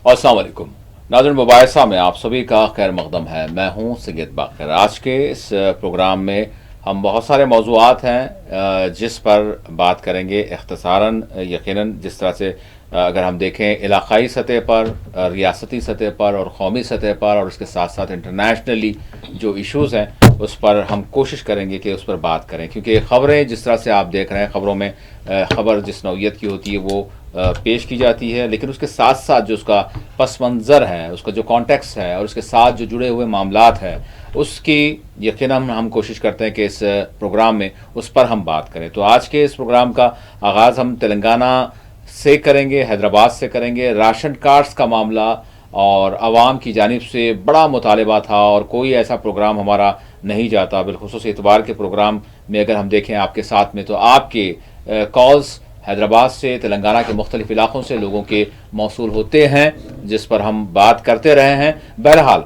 अस्सलाम वालेकुम नाज़रीन, मुबाहिसा में आप सभी का खैर मकदम है। मैं हूं सैयद बाकर। आज के इस प्रोग्राम में हम बहुत सारे मौज़ूआत हैं जिस पर बात करेंगे इख्तिसारन। यकीनन जिस तरह से अगर हम देखें इलाक़ाई सतह पर, रियासती सतह पर और कौमी सतह पर और उसके साथ साथ इंटरनेशनली जो इश्यूज़ हैं उस पर हम कोशिश करेंगे कि उस पर बात करें, क्योंकि ख़बरें जिस तरह से आप देख रहे हैं, ख़बरों में ख़बर जिस नौइयत की होती है वो पेश की जाती है, लेकिन उसके साथ साथ जो उसका पस मंज़र है, उसका जो कॉन्टेक्स्ट है और उसके साथ जो जुड़े हुए मामलात हैं उसकी यकीनन हम कोशिश करते हैं कि इस प्रोग्राम में उस पर हम बात करें। तो आज के इस प्रोग्राम का आगाज़ हम तेलंगाना से करेंगे, हैदराबाद से करेंगे। राशन कार्ड्स का मामला और आवाम की जानिब से बड़ा मुतालबा था और कोई ऐसा प्रोग्राम हमारा नहीं जाता, बिलखुसूस इतवार के प्रोग्राम में अगर हम देखें आपके साथ में तो आपके कॉल्स हैदराबाद से, तेलंगाना के मुख्तलिफ इलाक़ों से लोगों के मौसूल होते हैं, जिस पर हम बात करते रहे हैं। बहरहाल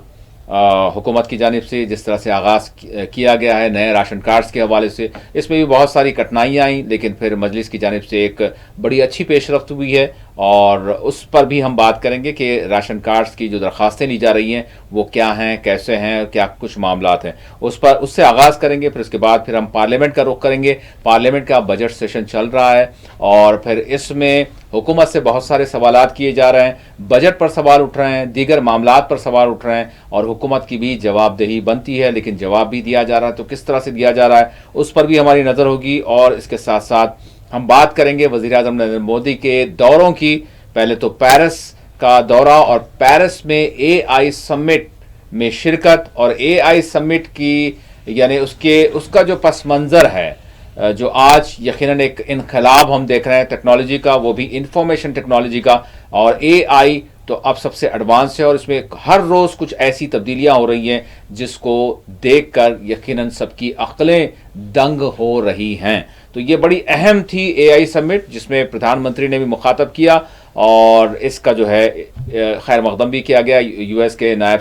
हुकूमत की जानिब से जिस तरह से आगाज़ किया गया है नए राशन कार्ड्स के हवाले से, इसमें भी बहुत सारी कठिनाइयाँ आई, लेकिन फिर मजलिस की जानिब से एक बड़ी अच्छी पेशरफ्त हुई है और उस पर भी हम बात करेंगे कि राशन कार्ड्स की जो दरख्वास्तें ली जा रही हैं वो क्या हैं, कैसे हैं, क्या कुछ मामलात हैं, उस पर उससे आगाज़ करेंगे। फिर उसके बाद फिर हम पार्लियामेंट का रुख करेंगे। पार्लियामेंट का बजट सेशन चल रहा है और फिर इसमें हुकूमत से बहुत सारे सवालात किए जा रहे हैं, बजट पर सवाल उठ रहे हैं, दीगर मामलात पर सवाल उठ रहे हैं और हुकूमत की भी जवाबदेही बनती है, लेकिन जवाब भी दिया जा रहा है तो किस तरह से दिया जा रहा है उस पर भी हमारी नज़र होगी। और इसके साथ साथ हम बात करेंगे वज़ीर आज़म नरेंद्र मोदी के दौरों की। पहले तो पेरिस का दौरा और पेरिस में AI समिट में शिरकत और AI समिट की यानी उसका जो पस मंज़र है, जो आज यकीनन एक इनकलाब हम देख रहे हैं टेक्नोलॉजी का, वो भी इंफॉर्मेशन टेक्नोलॉजी का। और AI तो अब सबसे एडवांस है और इसमें हर रोज़ कुछ ऐसी तब्दीलियां हो रही हैं जिसको देखकर यकीनन सबकी अक्लें दंग हो रही हैं। तो ये बड़ी अहम थी AI समिट, जिसमें प्रधानमंत्री ने भी मुखातब किया और इसका जो है खैर मकदम भी किया गया US के नायब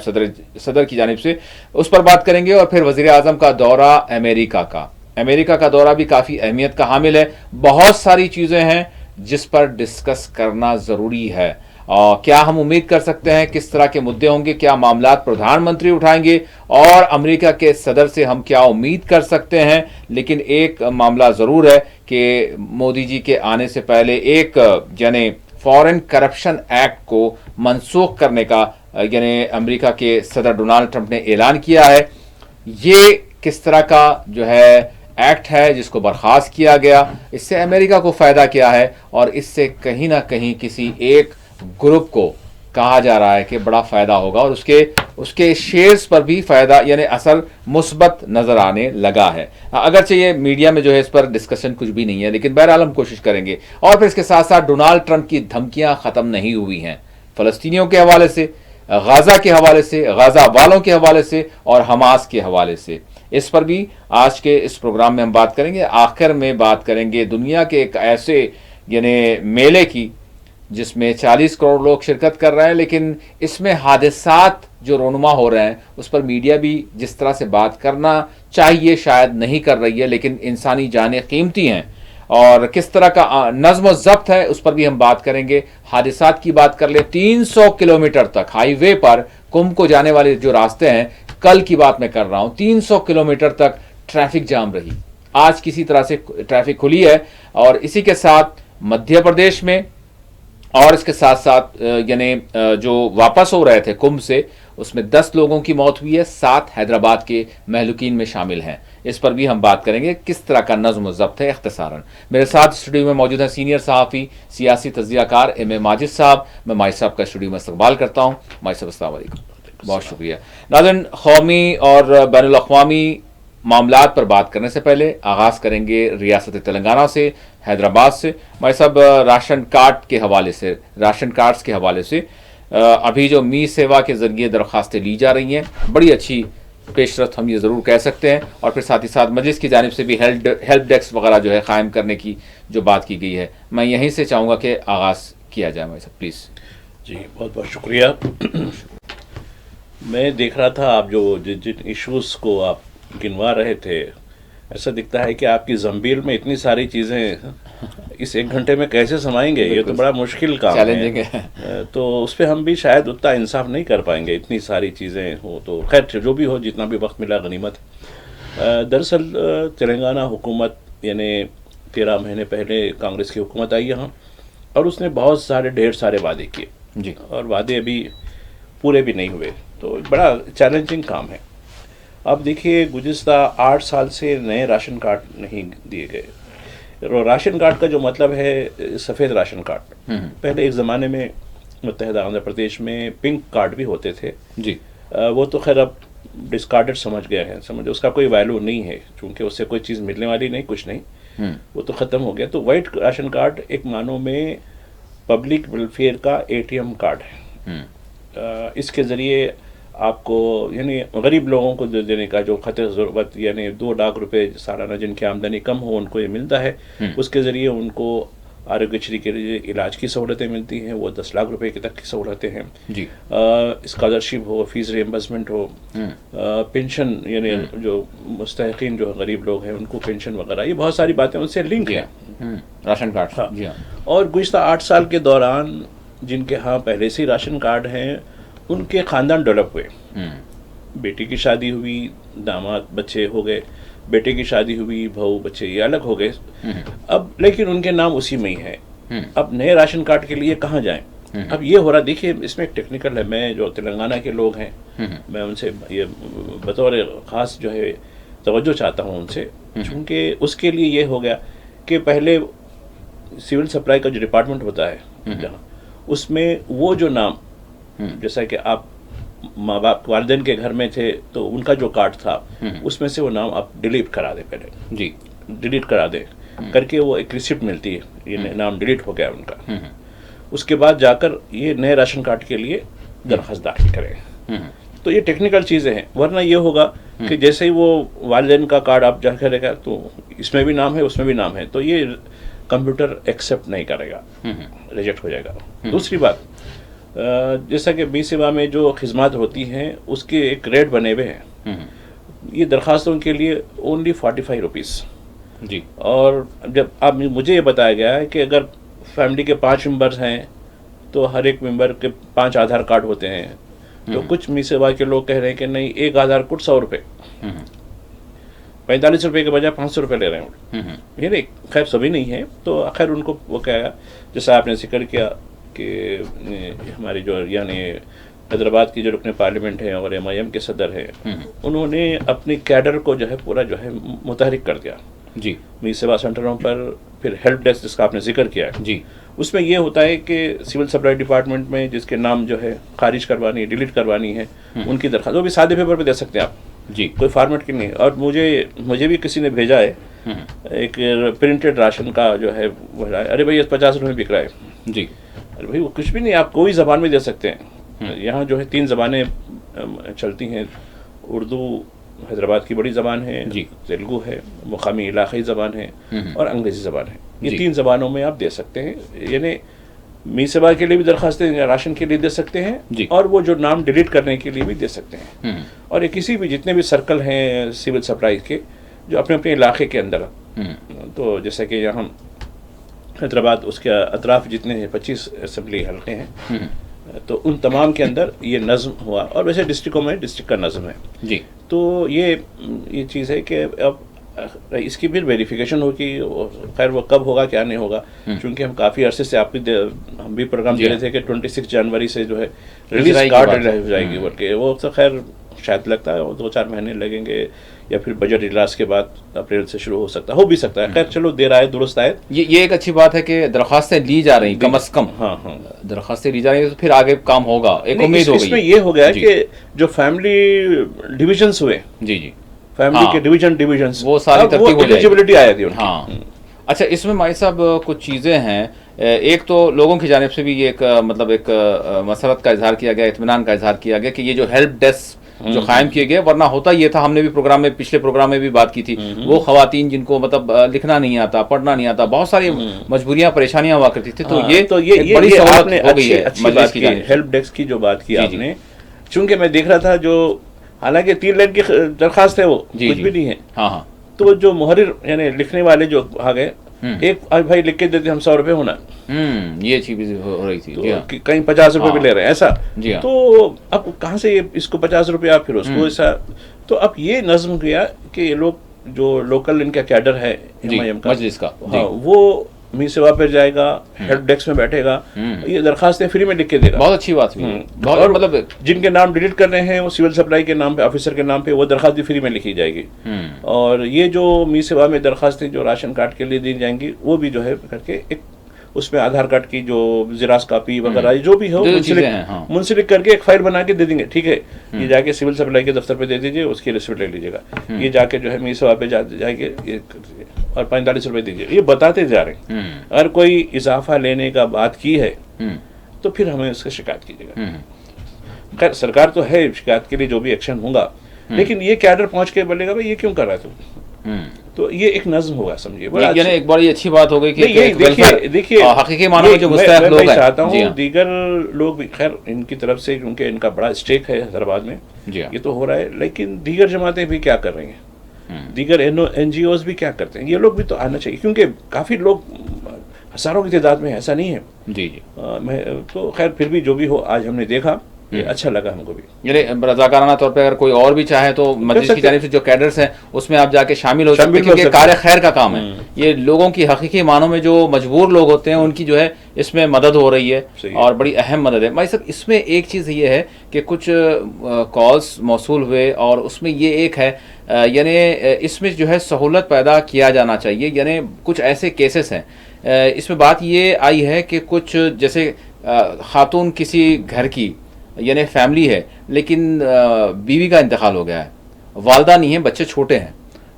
सदर की जानिब से। उस पर बात करेंगे। और फिर वज़ीर आज़म का दौरा अमेरिका का दौरा भी काफ़ी अहमियत का हामिल है। बहुत सारी चीज़ें हैं जिस पर डिस्कस करना ज़रूरी है। क्या हम उम्मीद कर सकते हैं, किस तरह के मुद्दे होंगे, क्या मामलात प्रधानमंत्री उठाएंगे और अमेरिका के सदर से हम क्या उम्मीद कर सकते हैं। लेकिन एक मामला ज़रूर है कि मोदी जी के आने से पहले एक यानी फॉरेन करप्शन एक्ट को मनसूख करने का यानी अमेरिका के सदर डोनाल्ड ट्रंप ने ऐलान किया है। ये किस तरह का जो है एक्ट है जिसको बर्खास्त किया गया, इससे अमेरिका को फ़ायदा क्या है और इससे कहीं ना कहीं किसी एक ग्रुप को कहा जा रहा है कि बड़ा फ़ायदा होगा और उसके शेयर्स पर भी फ़ायदा यानी असर मुस्बत नज़र आने लगा है। अगरचे ये मीडिया में जो है इस पर डिस्कशन कुछ भी नहीं है, लेकिन बहरहाल हम कोशिश करेंगे। और फिर इसके साथ साथ डोनाल्ड ट्रंप की धमकियां ख़त्म नहीं हुई हैं, फ़लस्तीनियों के हवाले से, गाज़ा के हवाले से, गाज़ा वालों के हवाले से और हमास के हवाले से। इस पर भी आज के इस प्रोग्राम में हम बात करेंगे। आखिर में बात करेंगे दुनिया के एक ऐसे यानी मेले की जिसमें 40 करोड़ लोग शिरकत कर रहे हैं, लेकिन इसमें हादसात जो रोनुमा हो रहे हैं उस पर मीडिया भी जिस तरह से बात करना चाहिए शायद नहीं कर रही है, लेकिन इंसानी जानें कीमती हैं और किस तरह का नज़्म व ज़ब्त है उस पर भी हम बात करेंगे। हादसात की बात कर ले, 300 किलोमीटर तक हाईवे पर कुंभ को जाने वाले जो रास्ते हैं, कल की बात मैं कर रहा हूं, 300 किलोमीटर तक ट्रैफिक जाम रही। आज किसी तरह से ट्रैफिक खुली है। और इसी के साथ मध्य प्रदेश में और इसके साथ साथ यानी जो वापस हो रहे थे कुंभ से उसमें 10 लोगों की मौत हुई है, 7 हैदराबाद के महलूकीन में शामिल हैं। इस पर भी हम बात करेंगे किस तरह का नज़्म ज़ब्त है इख्तिसारन। मेरे साथ स्टूडियो में मौजूद हैं सीनियर सहाफ़ी सियासी तज़कियाकार M.A. माजिद साहब। मैं माजिद साहब का स्टूडियो में इस्तकबाल करता हूँ। माजिद साहब अस्सलाम वालेकुम, बहुत शुक्रिया। नाज़रीन, कौमी और बैनुल अक़वामी मामलात पर बात करने से पहले आगाज़ करेंगे रियासत तेलंगाना से, हैदराबाद से। भाई साहब, राशन कार्ड्स के हवाले से अभी जो मी सेवा के ज़रिए दरख्वास्तें ली जा रही हैं, बड़ी अच्छी पेशरफ्त हम ये ज़रूर कह सकते हैं। और फिर साथ ही साथ मजलिस की जानिब से भी हेल्प डेस्क वगैरह जो है क़ायम करने की जो बात की गई है, मैं यहीं से चाहूँगा कि आगाज़ किया जाए। भाई साहब प्लीज़। जी, बहुत बहुत शुक्रिया। मैं देख रहा था आप जो जिन जिन इश्यूज़ को आप गिनवा रहे थे, ऐसा दिखता है कि आपकी जंबील में इतनी सारी चीज़ें इस 1 घंटे में कैसे समाएंगे, ये तो बड़ा मुश्किल काम चैलेंजिंग है। तो उस पर हम भी शायद उतना इंसाफ नहीं कर पाएंगे, इतनी सारी चीज़ें हो। तो खैर जो भी हो, जितना भी वक्त मिला गनीमत है। दरअसल तेलंगाना हुकूमत यानी 13 महीने पहले कांग्रेस की हुकूमत आई यहाँ, और उसने बहुत सारे ढेर सारे वादे किए जी, और वादे अभी पूरे भी नहीं हुए। तो बड़ा चैलेंजिंग काम है। अब देखिए, गुज़िस्ता 8 साल से नए राशन कार्ड नहीं दिए गए। राशन कार्ड का जो मतलब है सफ़ेद राशन कार्ड। पहले एक ज़माने में मुत्तहिदा आंध्र प्रदेश में पिंक कार्ड भी होते थे जी, वो तो खैर अब डिस्कार्डेड समझ गया है, समझ उसका कोई वैल्यू नहीं है, क्योंकि उससे कोई चीज़ मिलने वाली नहीं, कुछ नहीं, वो तो ख़त्म हो गया। तो वाइट राशन कार्ड एक मानो में पब्लिक वेलफेयर का ATM कार्ड है। इसके ज़रिए आपको यानी गरीब लोगों को देने का जो खतर ज़रूरत, यानी 2 लाख रुपए सालाना जिनकी आमदनी कम हो उनको ये मिलता है। उसके ज़रिए उनको आरोग्यश्री के लिए इलाज की सहूलतें मिलती हैं, वो 10 लाख रुपए की तक की सहूलतें हैं जी। स्कॉलरशिप हो, फीस रिएम्बर्समेंट हो, पेंशन यानी जो मुस्तहिकीन जो गरीब लोग हैं उनको पेंशन वगैरह, ये बहुत सारी बातें उनसे लिंक हैं राशन कार्ड। हाँ। जी हाँ। और गुज़िस्ता 8 साल के दौरान जिनके यहाँ पहले से ही राशन कार्ड हैं उनके ख़ानदान डेवलप हुए। बेटी की शादी हुई, दामाद बच्चे हो गए, बेटे की शादी हुई, बहू बच्चे ये अलग हो गए। अब लेकिन उनके नाम उसी में ही है। अब नए राशन कार्ड के लिए कहाँ जाएं? अब ये हो रहा, देखिए इसमें एक टेक्निकल है। मैं जो तेलंगाना के लोग हैं, मैं उनसे ये बतौर ख़ास जो है तवज्जो चाहता हूँ उनसे, क्योंकि उसके लिए ये हो गया कि पहले सिविल सप्लाई का जो डिपार्टमेंट होता है जहाँ, उसमें वो जो नाम, जैसा कि आप माँ बाप वालिदैन के घर में थे तो उनका जो कार्ड था उसमें से वो नाम आप डिलीट करा दें, पहले जी, डिलीट करा दें करके वो एक रिसिप्ट मिलती है, ये नाम डिलीट हो गया उनका। उसके बाद जाकर ये नए राशन कार्ड के लिए दरख्वास्त दाखिल करें। तो ये टेक्निकल चीज़ें हैं, वरना ये होगा कि जैसे ही वो वालिदैन का कार्ड आप जाकर करेगा तो इसमें भी नाम है उसमें भी नाम है, तो ये कंप्यूटर एक्सेप्ट नहीं करेगा, रिजेक्ट हो जाएगा। दूसरी बात, जैसा कि बी सेवा में जो खिदमत होती हैं उसके एक रेट बने हुए हैं। ये दरख्वास्तों के लिए ओनली 45 रुपीज़ जी। और जब अब मुझे ये बताया गया है कि अगर फैमिली के 5 मेंबर्स हैं तो हर एक मेंबर के 5 आधार कार्ड होते हैं। तो कुछ मी सेवा के लोग कह रहे हैं कि नहीं, एक आधार कार्ड 100 रुपये, 45 रुपये के बजाय 500 रुपये ले रहे हैं। ये नहीं, खैर सभी नहीं है, तो खैर उनको वो कहेगा, जैसा आपने जिक्र किया कि हमारी जो यानी हैदराबाद की जो रुकने पार्लियामेंट है और MIM के सदर हैं, उन्होंने अपनी कैडर को जो है पूरा जो है मुतहरिक कर दिया जी। मी सेवा सेंटरों पर। फिर हेल्प डेस्क जिसका आपने जिक्र किया है जी, उसमें ये होता है कि सिविल सप्लाई डिपार्टमेंट में जिसके नाम जो है खारिज करवानी है, डिलीट करवानी है, उनकी दरख्वास्त वो भी सादे पेपर पे दे सकते हैं आप जी, कोई फॉर्मेट की नहीं। और मुझे भी किसी ने भेजा है एक प्रिंटेड राशन का जो है वो, अरे भाई ये 50 रुपये में बिक रहा है जी। अरे भाई वो कुछ भी नहीं, आप कोई ज़बान में दे सकते हैं। यहाँ जो है 3 ज़बानें चलती हैं, उर्दू हैदराबाद की बड़ी ज़बान है, तेलुगु है, मुकामी इलाक़ाई ज़बान है, और अंग्रेज़ी ज़बान है। ये 3 ज़बानों में आप दे सकते हैं। यानी मी सेवा के लिए भी दरख्वास्तें राशन के लिए दे सकते हैं, और वो जो नाम डिलीट करने के लिए भी दे सकते हैं। और ये किसी भी जितने भी सर्कल हैं सिविल सप्लाई के जो अपने अपने इलाके के अंदर, तो जैसे कि यहाँ हैदराबाद उसके अतराफ जितने 25 असम्बली हल्के हैं, तो उन तमाम के अंदर ये नज़्म हुआ। और वैसे डिस्ट्रिक्टों में डिस्ट्रिक्ट का नज़्म है जी। तो ये चीज़ है कि अब इसकी फिर वेरिफिकेशन होगी, खैर वो कब होगा क्या नहीं होगा, क्योंकि हम काफ़ी अरसे से हम भी प्रोग्राम दे रहे थे कि 26 जनवरी से जो है रिलीज कार्ड हो जाएगी बोल के, वो तो खैर शायद लगता है 2-4 महीने लगेंगे, या फिर बजट इजलास के बाद अप्रैल से शुरू हो भी सकता है। खैर चलो देर आए दुरुस्त आए। ये एक अच्छी बात है कि दरख्वास्तें ली जा रही, कम अज कम दरख्वास्तें ली जा रही है, तो फिर आगे काम होगा, एक उम्मीद हो गई। इसमें ये हो गया कि जो फैमिली डिविजन्स हुए, जी फैमिली के डिविजन वो सारी तरतीब हो एलिजिबिलिटी आ जाती है। हाँ, अच्छा, इसमें माई साहब कुछ चीज़ें हैं। एक तो लोगों की जानिब से भी ये एक मतलब एक मसरत का इजहार किया गया, इत्मीनान का इजहार किया गया कि ये जो हेल्प डेस्क जो कायम किए गए, वरना होता ये था, हमने भी प्रोग्राम में पिछले प्रोग्राम में भी बात की थी, वो खवातीन जिनको मतलब लिखना नहीं आता, पढ़ना नहीं आता, बहुत सारी मजबूरियां परेशानियां हुआ करती थी, तो ये बड़ी सहूलत हो गई है मजलिस की हेल्प डेस्क की जो बात की आपने। चूंकि मैं देख रहा था जो हालांकि 3 लाइन की दरखास्त है, वो कुछ भी नहीं है। हाँ, तो जो मुहर्रिर यानी लिखने वाले जो आ गए, एक भाई लिख के देते हम 100 रुपये होना, ये चीज हो रही थी। तो जी हाँ। कहीं 50 रुपये भी ले रहे हैं ऐसा। जी हाँ। तो अब कहाँ से इसको 50 रुपया फिर उसको ऐसा। तो अब ये नज्म किया कि ये लोग जो लोकल इनका कैडर है MIM का, मजलिस का, हाँ, वो मी सेवा पे जाएगा, हेल्प डेस्क में बैठेगा, ये दरखास्तें फ्री में लिख के देगा। बहुत अच्छी बात हुई। बहुत और मतलब जिनके नाम डिलीट कर रहे हैं वो सिविल सप्लाई के नाम पे, ऑफिसर के नाम पे, वो दरखास्त भी फ्री में लिखी जाएगी। और ये जो मी सेवा में दरखास्तें जो राशन कार्ड के लिए दी जाएंगी, वो भी जो है करके एक उसमें आधार कार्ड की जो जिरास कॉपी वगैरह जो भी हो मुंसलिक करके एक फाइल बना के दे देंगे। ठीक है, ये जाके सिविल सप्लाई के दफ्तर पे दे दीजिए, उसकी रिसिप्ट ले लीजिएगा। ये जाके जो है मी सेवा पे जाके और 45 रुपए दीजिए। ये बताते जा रहे हैं। अगर कोई इजाफा लेने का बात की है तो फिर हमें उसका शिकायत कीजिएगा। खैर सरकार तो है शिकायत के लिए, जो भी एक्शन होगा, लेकिन ये कैडर पहुंच के बोलेगा भाई ये क्यों कर रहा है तू। तो ये एक नज्म होगा, समझिए। यानी एक बड़ी अच्छी बात हो गई कि देखिए हकीकी मानों में जो मुस्तैद लोग हैं, मैं चाहता हूँ दीगर लोग भी, खैर इनकी तरफ से क्योंकि इनका बड़ा स्टेक है हैदराबाद में, ये तो हो रहा है, लेकिन दीगर जमातें भी क्या कर रही हैं, दीगर NGOs भी क्या करते हैं, ये लोग भी तो आना चाहिए, क्योंकि काफी लोग हजारों की तादाद में, ऐसा नहीं है। जी जी। तो खैर फिर भी जो भी हो, आज हमने देखा, ये अच्छा लगा हमको भी। यानी रजाकाराना तौर पे अगर कोई और भी चाहे तो मस्जिद की जानिब से जो कैडर्स हैं उसमें आप जाके शामिल हो सकते हैं, क्योंकि कार्य खैर का काम है। ये लोगों की हकीकी मानों में जो मजबूर लोग होते हैं उनकी जो है इसमें मदद हो रही है, और बड़ी अहम मदद है। भाई साहब, इसमें एक चीज़ ये है कि कुछ कॉल्स मौसूल हुए और उसमें ये एक है, यानी इसमें जो है सहूलत पैदा किया जाना चाहिए। यानी कुछ ऐसे केसेस हैं, इसमें बात ये आई है कि कुछ जैसे खातून किसी घर की यानी फैमिली है, लेकिन बीवी का इंतकाल हो गया है, वालदा नहीं है, बच्चे छोटे हैं,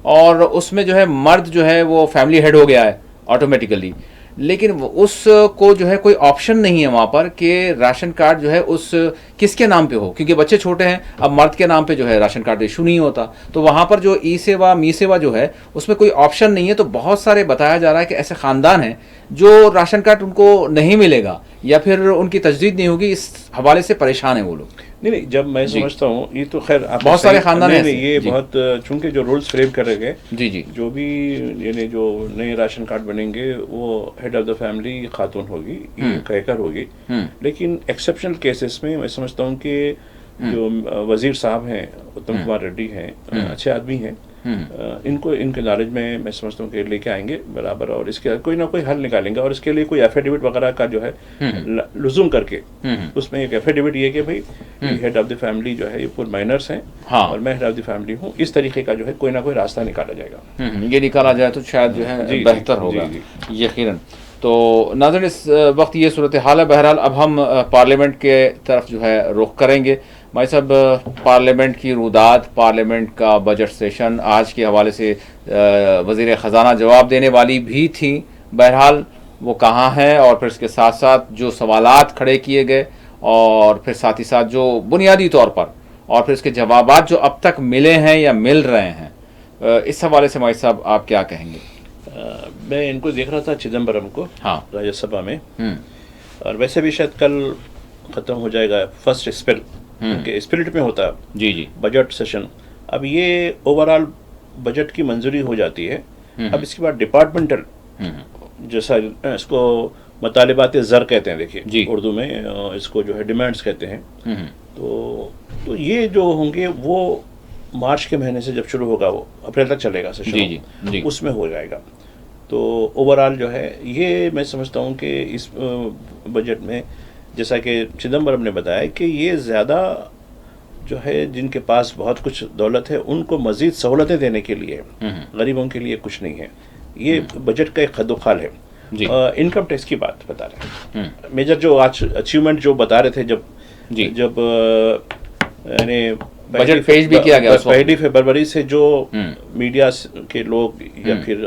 और उसमें जो है मर्द जो है वो फैमिली हेड हो गया है ऑटोमेटिकली, लेकिन उसको जो है कोई ऑप्शन नहीं है वहाँ पर कि राशन कार्ड जो है उस किसके नाम पे हो, क्योंकि बच्चे छोटे हैं। अब मर्द के नाम पे जो है राशन कार्ड इशू नहीं होता, तो वहाँ पर जो ई सेवा मी सेवा जो है उसमें कोई ऑप्शन नहीं है। तो बहुत सारे बताया जा रहा है कि ऐसे ख़ानदान हैं जो राशन कार्ड उनको नहीं मिलेगा या फिर उनकी तजदीद नहीं होगी, इस हवाले से परेशान है वो लोग। नहीं, जब मैं समझता हूँ ये तो खैर बहुत सारे खानदान हैं ये बहुत, चूंकि जो रूल्स फ्रेम कर रहे गए, जी जी, जो भी यानी जो नए राशन कार्ड बनेंगे वो हेड ऑफ द फैमिली खातून होगी, कहकर होगी। लेकिन एक्सेप्शनल केसेस में मैं समझता हूँ कि जो वजीर साहब हैं, उत्तम कुमार रेड्डी हैं, अच्छे आदमी हैं, इनको इनके नॉलेज में मैं समझता हूँ कि लेके आएंगे बराबर, और इसके कोई ना कोई हल निकालेंगे। और इसके लिए कोई एफिडेविट वगैरह का जो है लुज़ुम करके उसमें एक एफिडेविट ये कि भाई हेड ऑफ द फैमिली जो है ये पूरे माइनर्स हैं, और मैं हेड ऑफ द फैमिली हूँ, इस तरीके का जो है कोई ना कोई रास्ता निकाला जाएगा। ये निकाला जाए तो शायद जो है बेहतर होगा यकीनन। तो नाज़रीन, इस वक्त ये सूरत हाल है। बहरहाल अब हम पार्लियामेंट के तरफ जो है रुख करेंगे। भाई साहब, पार्लियामेंट की रुदात, पार्लियामेंट का बजट सेशन, आज के हवाले से वज़ीर ख़जाना जवाब देने वाली भी थी। बहरहाल वो कहाँ है, और फिर इसके साथ साथ जो सवालात खड़े किए गए, और फिर साथ ही साथ जो बुनियादी तौर पर, और फिर इसके जवाबात जो अब तक मिले हैं या मिल रहे हैं, इस हवाले से भाई साहब आप क्या कहेंगे? मैं इनको देख रहा था चिदम्बरम को, हाँ, राज्यसभा में, और वैसे भी शायद कल ख़त्म हो जाएगा फर्स्ट स्पेल के स्पिरिट में होता है जी जी बजट सेशन। अब ये ओवरऑल बजट की मंजूरी हो जाती है। अब इसके बाद डिपार्टमेंटल, जैसा इसको मुतालिबात ज़र कहते हैं, देखिए उर्दू में इसको जो है डिमांड्स कहते हैं। तो ये जो होंगे वो मार्च के महीने से जब शुरू होगा, वो अप्रैल तक चलेगा सेशन, उसमें हो जाएगा। तो ओवरऑल जो है ये मैं समझता हूँ कि इस बजट में, जैसा कि चिदम्बरम ने बताया, कि ये ज़्यादा जो है जिनके पास बहुत कुछ दौलत है उनको मज़ीद सहूलतें देने के लिए, गरीबों के लिए कुछ नहीं है। ये बजट का एक खदोखाल है। इनकम टैक्स की बात बता रहे हैं, मेजर जो आज अचीवमेंट जो बता रहे थे, जब यानी बजट पेश भी किया गया, 1 फरवरी से जो मीडिया के लोग या फिर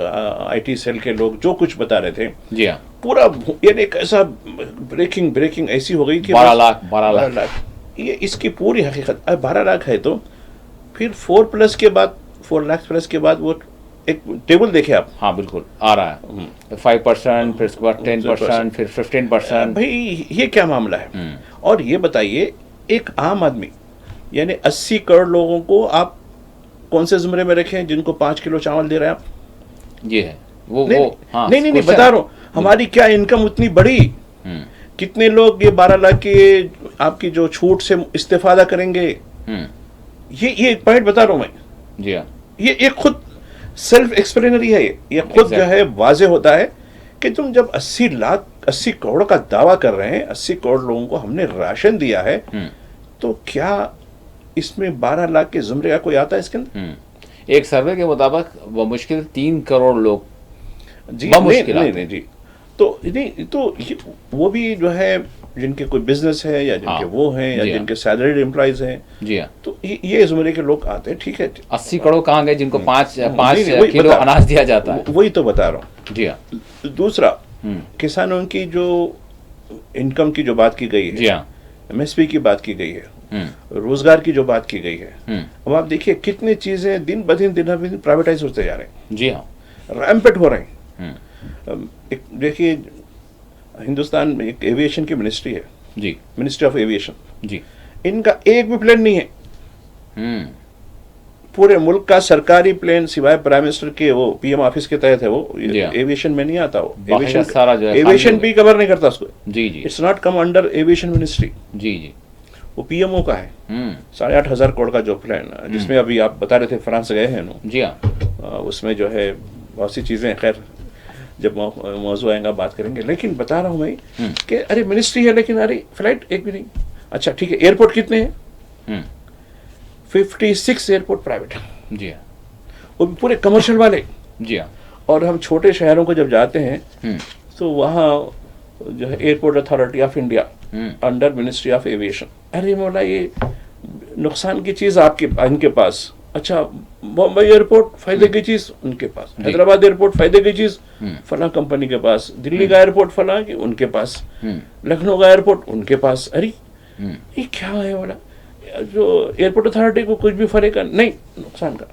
IT सेल के लोग जो कुछ बता रहे थे, जी हाँ, पूरा यानी एक ऐसा ब्रेकिंग ऐसी हो गई कि 12 लाख ये इसकी पूरी हकीकत। 12 लाख है तो फिर 4+ के बाद, 4 लाख प्लस के बाद वो एक टेबल देखे आप। हाँ बिल्कुल आ रहा है, 5%, फिर उसके बाद 10%, फिर 15%। भाई ये क्या मामला है? और ये बताइए, एक आम आदमी यानी 80 करोड़ लोगों को आप कौन से ज़ुमरे में रखे हैं जिनको 5 किलो चावल दे रहे हैं आप? ये है वो नहीं, हाँ, नहीं क्वेश्चन बता रहा हूँ, हमारी क्या इनकम उतनी बड़ी? कितने लोग ये 12 लाख के आपकी जो छूट से इस्तेफादा करेंगे? ये एक पॉइंट बता रहा हूँ मैं। जी हाँ, ये खुद सेल्फ एक्सप्लेनरी है। ये खुद जो है वाजे होता है कि तुम जब 80 करोड़ का दावा कर रहे हैं, 80 करोड़ लोगों को हमने राशन दिया है, तो क्या इसमें 12 लाख के जुमरे का कोई आता है इसके अंदर? एक सर्वे के मुताबिक वो मुश्किल 3 करोड़ लोग जी नहीं जी, तो वो भी जो है जिनके कोई बिजनेस है या जिनके वो हैं या जिनके सैलरीड एम्प्लॉइज हैं, जी हाँ, तो ये जुमरे के लोग आते हैं, ठीक है। 80 करोड़ कहाँ गए जिनको 5 किलो अनाज दिया जाता है? वही तो बता रहा हूँ। जी हाँ। दूसरा, किसानों की जो इनकम की जो बात की गई है, जी हाँ, MSP की बात की गई है, रोजगार की जो बात की गई है, अब आप देखिए कितनी चीजें दिन ब दिन प्राइवेटाइज होते जा रहे हैं। जी हाँ, रैम्पेट हो रहे हैं। एक देखिए, हिंदुस्तान में एक एविएशन की मिनिस्ट्री है, जी, मिनिस्ट्री ऑफ एविएशन जी, इनका एक भी प्लेन नहीं है। पूरे मुल्क का सरकारी प्लेन सिवाय प्राइम मिनिस्टर के वो PM ऑफिस के तहत है, वो एविएशन में नहीं आता। वो एविएशन सारा जो है एविएशन भी कवर नहीं करता उसको। जी जी, it's not come under aviation ministry. जी जी, वो PMO का है। 8,500 करोड़ का जो प्लान, जिसमें अभी आप बता रहे थे फ्रांस गए हैं नो, जी हाँ, उसमें जो है बहुत सी चीजें, खैर जब मौजू आएगा बात करेंगे। लेकिन बता रहा हूँ मैं कि अरे मिनिस्ट्री है लेकिन अरे फ्लाइट एक भी नहीं। अच्छा ठीक है, एयरपोर्ट कितने हैं? 56 एयरपोर्ट प्राइवेट है। जी हाँ, वो भी पूरे कमर्शियल वाले। जी हाँ, और हम छोटे शहरों को जब जाते हैं तो वहाँ जो है airport authority of India under ministry of aviation. अरे मौला, ये नुकसान की चीज़ आपके इनके पास। अच्छा, बॉम्बे एयरपोर्ट फायदे की चीज़ उनके पास, हैदराबाद एयरपोर्ट फायदे की चीज़ फला कंपनी के पास, दिल्ली का एयरपोर्ट फला की उनके पास, लखनऊ का एयरपोर्ट उनके पास। अरे ये क्या है बोला, जो एयरपोर्ट अथॉरिटी को कुछ भी फरेगा नहीं, नुकसान का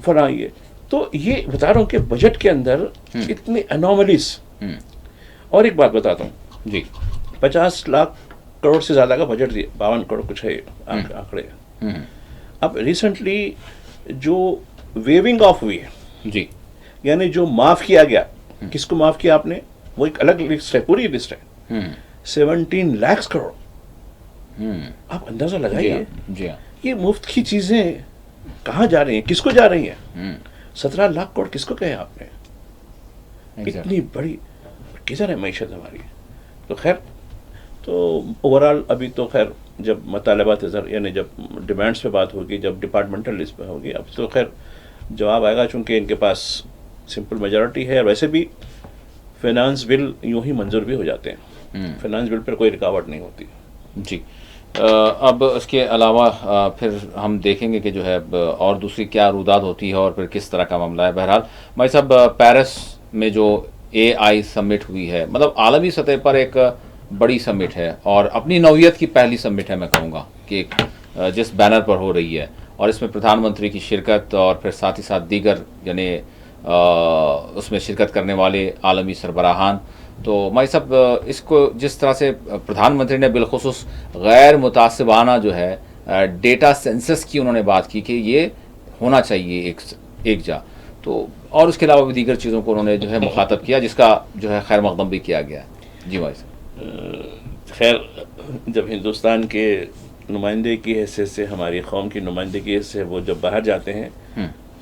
फला। ये तो ये बता रहा हूँ कि बजट के अंदर इतनी अनोमलीज। और एक बात बताता हूँ जी, 50 लाख करोड़ से ज़्यादा का बजट दिया, 52 करोड़ कुछ है आंकड़े। अब रिसेंटली जो वेविंग ऑफ हुई है, जी, यानी जो माफ़ किया गया, किसको माफ़ किया आपने, वो एक अलग लिस्ट है, पूरी लिस्ट है। 17 लाख करोड़। आप अंदाजा लगाइए, ये मुफ्त की चीज़ें कहाँ जा रही हैं, किसको जा रही हैं? 17 लाख करोड़ किसको कहे आपने? इतनी बड़ी किधर है मैशत हमारी? तो खैर, तो ओवरऑल अभी तो खैर जब मतलबात यानी जब डिमांड्स पे बात होगी, जब डिपार्टमेंटल लिस्ट पे होगी, अब तो खैर जवाब आएगा, चूँकि इनके पास सिंपल मेजॉरिटी है। और वैसे भी फाइनेंस बिल यूं ही मंजूर भी हो जाते हैं, फाइनेंस बिल पर कोई रुकावट नहीं होती। जी, अब इसके अलावा फिर हम देखेंगे कि जो है और दूसरी क्या रुदाद होती है और फिर किस तरह का मामला है। बहरहाल भाई साहब, पेरिस में जो AI समिट हुई है, मतलब आलमी सतह पर एक बड़ी समिट है और अपनी नौयत की पहली समिट है मैं कहूँगा, कि जिस बैनर पर हो रही है, और इसमें प्रधानमंत्री की शिरकत और फिर साथ ही साथ दीगर यानी उसमें शिरकत करने वाले आलमी सरबराहान। तो भाई साहब, इसको जिस तरह से प्रधानमंत्री ने बिलखुसूस गैर मुतासिबाना जो है डेटा सेंसस की उन्होंने बात की कि ये होना चाहिए एक जा, तो और उसके अलावा भी दीगर चीज़ों को उन्होंने जो है मुखातब किया, जिसका जो है खैर मकदम भी किया गया है। जी भाई साहब, खैर जब हिंदुस्तान के नुमाइंदे की हैसियत से, हमारी कौम की नुमाइंदगी से वो जब बाहर जाते हैं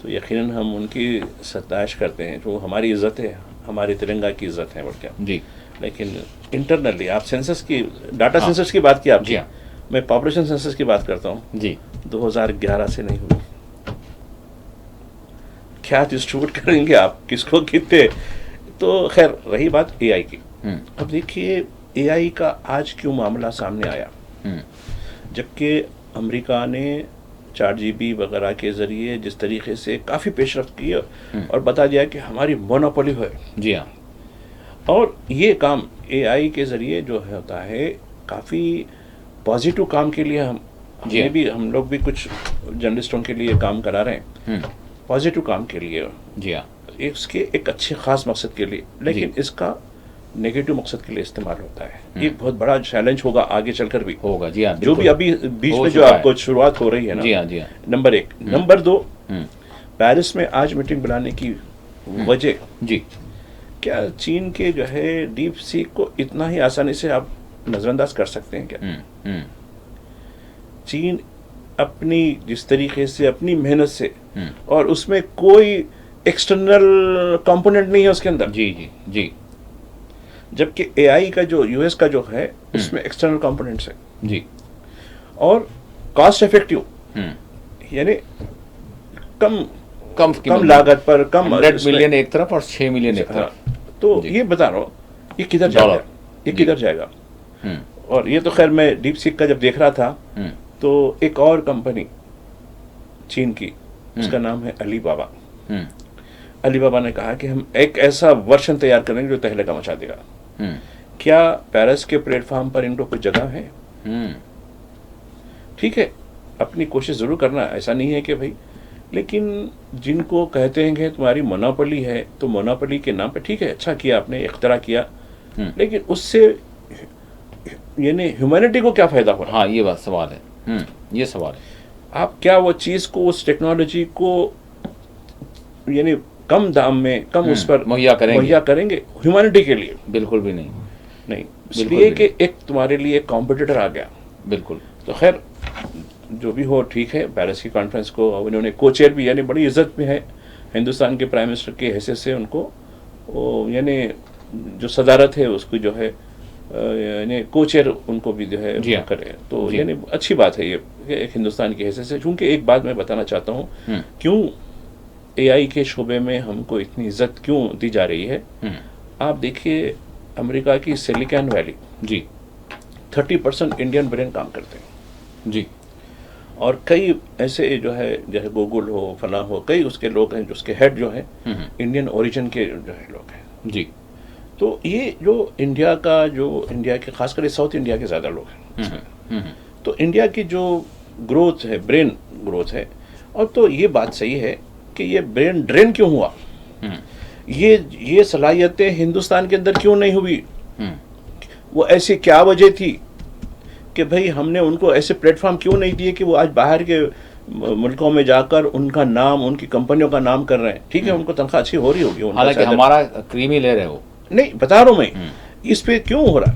तो यकीनन हम उनकी सताइश करते हैं, जो हमारी इज़्ज़त है, हमारे तिरंगा की इज़्ज़त है बढ़ क्या जी। लेकिन इंटरनली आप सेंसस की, डाटा सेंसस की बात की आपने, मैं पॉपुलेशन सेंसस की बात करता हूँ जी। 2011 से नहीं हुई। क्या डिस्ट्रीब्यूट करेंगे आप, किसको कितने? तो खैर रही बात AI की। अब देखिए AI का आज क्यों मामला सामने आया, जबकि अमेरिका ने 4GB वगैरह के ज़रिए जिस तरीके से काफ़ी पेशरफ्त की और बता दिया कि हमारी मोनोपोली है। जी हाँ। और ये काम AI के ज़रिए जो होता है, काफ़ी पॉजिटिव काम के लिए हम लोग भी कुछ जर्नलिस्टों के लिए काम करा रहे हैं, पॉजिटिव काम के लिए। जी हाँ। इसके एक अच्छे ख़ास मकसद के लिए, लेकिन इसका नेगेटिव मकसद के लिए इस्तेमाल होता है। ये बहुत बड़ा चैलेंज होगा आगे चलकर भी होगा। जी हाँ, जो भी अभी बीच में जो आपको शुरुआत हो रही है ना। जी हाँ, जी हाँ। नंबर 1। नंबर 2, पेरिस में आज मीटिंग बुलाने की वजह, जी, क्या चीन के जो है डीप सीक को इतना ही आसानी से आप नजरअंदाज कर सकते हैं क्या? चीन अपनी जिस तरीके से अपनी मेहनत से, और उसमें कोई एक्सटर्नल कंपोनेंट नहीं है उसके अंदर। जी जी जी। जबकि एआई का जो यूएस का जो है उसमें एक्सटर्नल कंपोनेंट्स है जी, और कॉस्ट इफेक्टिव, यानी कम लागत पर कम 100 मिलियन एक तरफ और 6 मिलियन एक तरफ। तो ये बता रहा हूँ ये किधर जाएगा, ये किधर जाएगा। और ये तो खैर मैं डीप सीक का जब देख रहा था तो एक और कंपनी चीन की, उसका नाम है अलीबाबा। अलीबाबा ने कहा कि हम एक ऐसा वर्जन तैयार करेंगे जो तहलका मचा देगा। क्या पेरिस के प्लेटफॉर्म पर इनको कुछ जगह है? ठीक है, अपनी कोशिश जरूर करना, ऐसा नहीं है कि भाई, लेकिन जिनको कहते हैं कि तुम्हारी मोनोपोली है, तो मोनोपोली के नाम पे ठीक है, अच्छा किया आपने, इख्तरा किया, लेकिन उससे यानी ह्यूमैनिटी को क्या फायदा हो रहा है? हाँ, ये बात सवाल है। ये सवाल है। आप क्या वो चीज को, उस टेक्नोलॉजी को यानी कम दाम में, कम उस पर मुहैया करेंगे ह्यूमैनिटी के लिए? बिल्कुल भी नहीं। नहीं, इसलिए कि एक तुम्हारे लिए एक कॉम्पिटिटर आ गया। बिल्कुल। तो खैर जो भी हो ठीक है, पेरिस की कॉन्फ्रेंस को उन्होंने को-चेयर भी, यानी बड़ी इज्जत में है हिंदुस्तान के प्राइम मिनिस्टर की हैसियत से उनको, यानी जो सदारत है उसकी जो है यानी को-चेयर उनको भी जो है करे, तो यानी अच्छी बात है ये एक हिंदुस्तान की हैसियत से। चूंकि एक बात मैं बताना चाहता हूँ, क्यों एआई के शोबे में हमको इतनी इज्जत क्यों दी जा रही है। आप देखिए अमेरिका की सिलिकॉन वैली, जी 30% इंडियन ब्रेन काम करते हैं। जी, और कई ऐसे जो है जैसे गूगल हो, फला हो, कई उसके लोग हैं जो उसके हेड जो है इंडियन ओरिजिन के जो है लोग हैं। जी, तो ये जो इंडिया के खासकर साउथ इंडिया के ज़्यादा लोग हैं। तो इंडिया की जो ग्रोथ है, ब्रेन ग्रोथ है, और तो ये बात सही है कि ये ब्रेन ड्रेन क्यों हुआ, ये सलाहियतें हिंदुस्तान के अंदर क्यों नहीं हुई, वो ऐसी क्या वजह थी कि भाई हमने उनको ऐसे प्लेटफॉर्म क्यों नहीं दिए कि वो आज बाहर के मुल्कों में जाकर उनका नाम, उनकी कंपनियों का नाम कर रहे हैं। ठीक है, उनको तनख्वाह अच्छी हो रही होगी, हालांकि हमारा क्रीमी ले रहे हो, नहीं बता रहा हूँ मैं, इस पे क्यों हो रहा,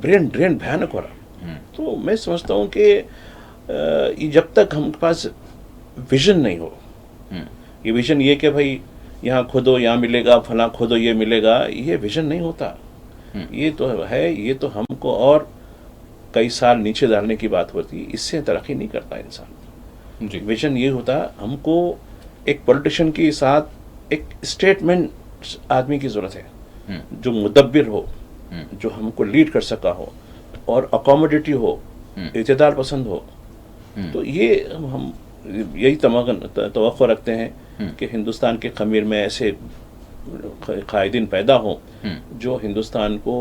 ब्रेन ड्रेन भयानक हो रहा। तो मैं समझता हूँ कि जब तक हमारे पास विजन नहीं हो, ये विजन ये कि भाई यहाँ खोदो यहाँ मिलेगा, फला खोदो ये मिलेगा, ये विजन नहीं होता। ये तो है, ये तो हमको और कई साल नीचे डालने की बात होती है, इससे तरक्की नहीं करता इंसान। विजन ये होता, हमको एक पॉलिटिशियन के साथ एक स्टेटमेंट आदमी की ज़रूरत है, जो मुदब्बिर हो, जो हमको लीड कर सका हो और अकोमोडेटिव हो, इत्तेदाल पसंद हो। तो ये हम यही तवक्को रखते हैं कि हिंदुस्तान के खमीर में ऐसे कायदीन पैदा हो जो हिंदुस्तान को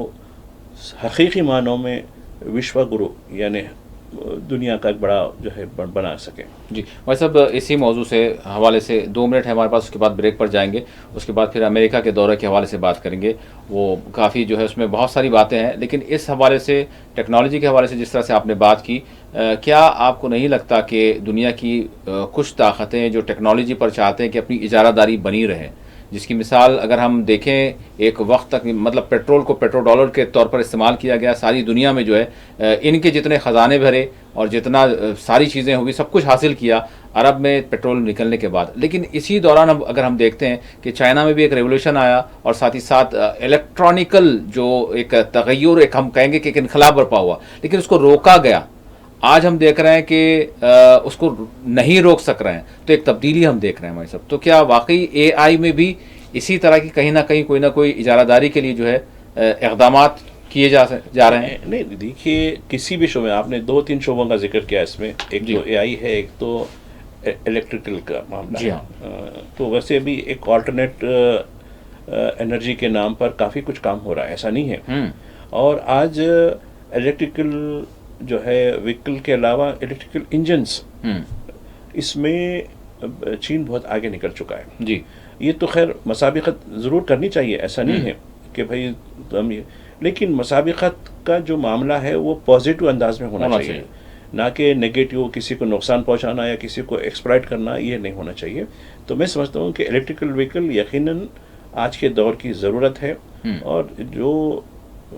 हकीकी मानों में विश्व गुरु यानी दुनिया का एक बड़ा जो है बना सके। जी भाई साहब, इसी मौजू से हवाले से 2 मिनट है हमारे पास, उसके बाद ब्रेक पर जाएंगे, उसके बाद फिर अमेरिका के दौरे के हवाले से बात करेंगे। वो काफ़ी जो है उसमें बहुत सारी बातें हैं, लेकिन इस हवाले से टेक्नोलॉजी के हवाले से जिस तरह से आपने बात की, क्या आपको नहीं लगता कि दुनिया की कुछ ताकतें जो टेक्नोलॉजी पर चाहते हैं कि अपनी इजारादारी बनी रहे, जिसकी मिसाल अगर हम देखें, एक वक्त तक मतलब पेट्रोल को पेट्रो डॉलर के तौर पर इस्तेमाल किया गया, सारी दुनिया में जो है इनके जितने ख़जाने भरे और जितना सारी चीज़ें हुई, सब कुछ हासिल किया अरब में पेट्रोल निकलने के बाद। लेकिन इसी दौरान अगर हम देखते हैं कि चाइना में भी एक रेवोल्यूशन आया और साथ ही साथ इलेक्ट्रॉनिकल जो एक तगय्युर, एक हम कहेंगे कि एक इनकलाब बरपा हुआ, लेकिन उसको रोका गया। आज हम देख रहे हैं कि उसको नहीं रोक सक रहे हैं, तो एक तब्दीली हम देख रहे हैं हमारे सब। तो क्या वाकई एआई में भी इसी तरह की कहीं ना कोई इजारादारी के लिए जो है इक़दामात किए जा रहे हैं? नहीं, देखिए किसी भी शो में आपने 2-3 शोबों का जिक्र किया इसमें, एक तो एआई है, एक तो इलेक्ट्रिकल का मामला है। तो वैसे भी एक ऑल्टरनेट एनर्जी के नाम पर काफ़ी कुछ काम हो रहा है, ऐसा नहीं है। और आज इलेक्ट्रिकल जो है व्हीकल के अलावा इलेक्ट्रिकल इंजन्स, इसमें चीन बहुत आगे निकल चुका है। जी, ये तो खैर मसाबिकत ज़रूर करनी चाहिए, ऐसा नहीं है कि भाई हम ये, लेकिन मुसाबिकत का जो मामला है वो पॉजिटिव अंदाज में होना चाहिए, ना कि नेगेटिव, किसी को नुकसान पहुंचाना या किसी को एक्सप्लॉइट करना, ये नहीं होना चाहिए। तो मैं समझता हूँ कि इलेक्ट्रिकल व्हीकल यकीनन आज के दौर की ज़रूरत है, और जो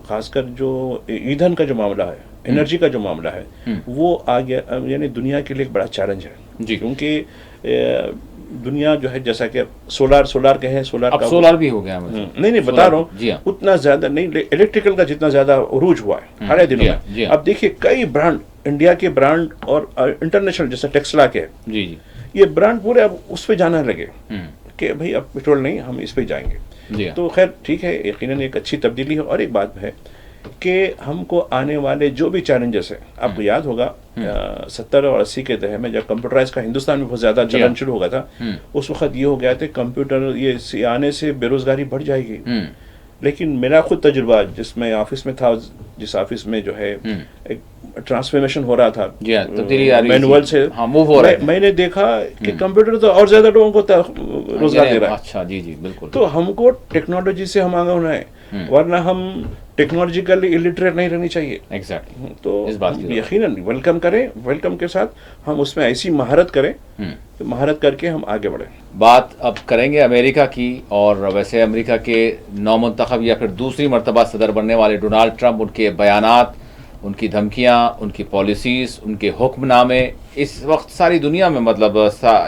खासकर जो ईंधन का जो मामला है, एनर्जी का जो मामला है, वो आ गया, यानी दुनिया के लिए एक बड़ा चैलेंज है जी, क्योंकि दुनिया जो है, जैसा कि सोलार कहे, अब सोलार भी हो गया नहीं बता रहा हूँ, उतना ज्यादा नहीं, इलेक्ट्रिकल का जितना ज्यादा उरूज हुआ है हाल दिनों में। अब देखिए कई ब्रांड, इंडिया के ब्रांड और इंटरनेशनल जैसे टेस्ला के, जी जी, ये ब्रांड पूरे अब उस पर जाने लगे कि भाई अब पेट्रोल नहीं, हम इस पे जाएंगे। तो खैर ठीक है, यकीनन एक अच्छी तब्दीली है। और एक बात है कि हमको आने वाले जो भी चैलेंजेस है, आपको याद होगा 70 और 80 के दहर में जब कंप्यूटराइज का हिंदुस्तान में बहुत ज्यादा चलन शुरू हो गया था, उस वक्त ये हो गया था कंप्यूटर ये आने से बेरोजगारी बढ़ जाएगी। लेकिन मेरा खुद तजुर्बा, जिसमें ऑफिस में था, जिस ऑफिस में जो है एक ट्रांसफॉर्मेशन हो रहा था मैनुअल से, मैंने देखा कि कंप्यूटर तो और ज्यादा लोगों को रोजगार दे रहा है। अच्छा, जी जी, बिल्कुल। तो हमको टेक्नोलॉजी से हम आगे होना है, वरना हम टेक्नोलॉजिकली इलिटरेट नहीं रहनी चाहिए। एग्जैक्टली। तो इस बात यकीनन वेलकम करें, वेलकम के साथ हम उसमें ऐसी महारत करें, तो महारत करके हम आगे बढ़ें। बात अब करेंगे अमेरिका की, और वैसे अमेरिका के नौमुंतखब या फिर दूसरी मरतबा सदर बनने वाले डोनाल्ड ट्रंप, उनके बयानात, उनकी धमकियां, उनकी पॉलिसीज़, उनके हुक्मनामे इस वक्त सारी दुनिया में, मतलब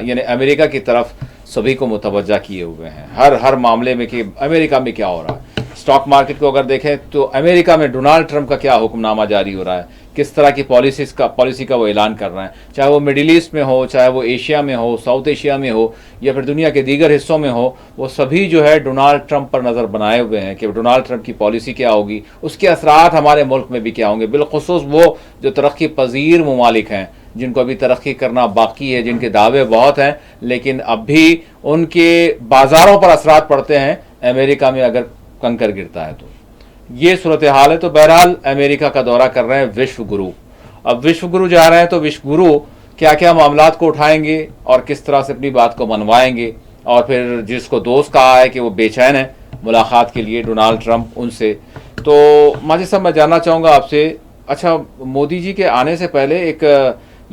यानी अमेरिका की तरफ सभी को मुतवज्जा किए हुए हैं हर मामले में कि अमेरिका में क्या हो रहा है। स्टॉक मार्केट को अगर देखें तो अमेरिका में डोनाल्ड ट्रंप का क्या हुक्मनामा जारी हो रहा है, किस तरह की पॉलिसी का वो ऐलान कर रहे हैं, चाहे वो मिडिल ईस्ट में हो, चाहे वो एशिया में हो, साउथ एशिया में हो, या फिर दुनिया के दीगर हिस्सों में हो, वो सभी जो है डोनाल्ड ट्रंप पर नज़र बनाए हुए हैं कि डोनाल्ड ट्रंप की पॉलिसी क्या होगी, उसके असरात हमारे मुल्क में भी क्या होंगे। बिलखुसूस वो जो तरक्की पजीर ममालिक हैं, जिनको अभी तरक्की करना बाकी है, जिनके दावे बहुत हैं, लेकिन अब भी उनके बाज़ारों पर असरात पड़ते हैं अमेरिका में अगर कंकर गिरता है। तो ये सूरत हाल है। तो बहरहाल अमेरिका का दौरा कर रहे हैं विश्व गुरु। अब विश्व गुरु जा रहे हैं तो विश्व गुरु क्या क्या मामलात को उठाएंगे और किस तरह से अपनी बात को मनवाएंगे, और फिर जिसको दोस्त कहा है कि वो बेचैन है मुलाकात के लिए डोनाल्ड ट्रंप उनसे। तो माजिद साहब, मैं जानना चाहूँगा आपसे, अच्छा मोदी जी के आने से पहले एक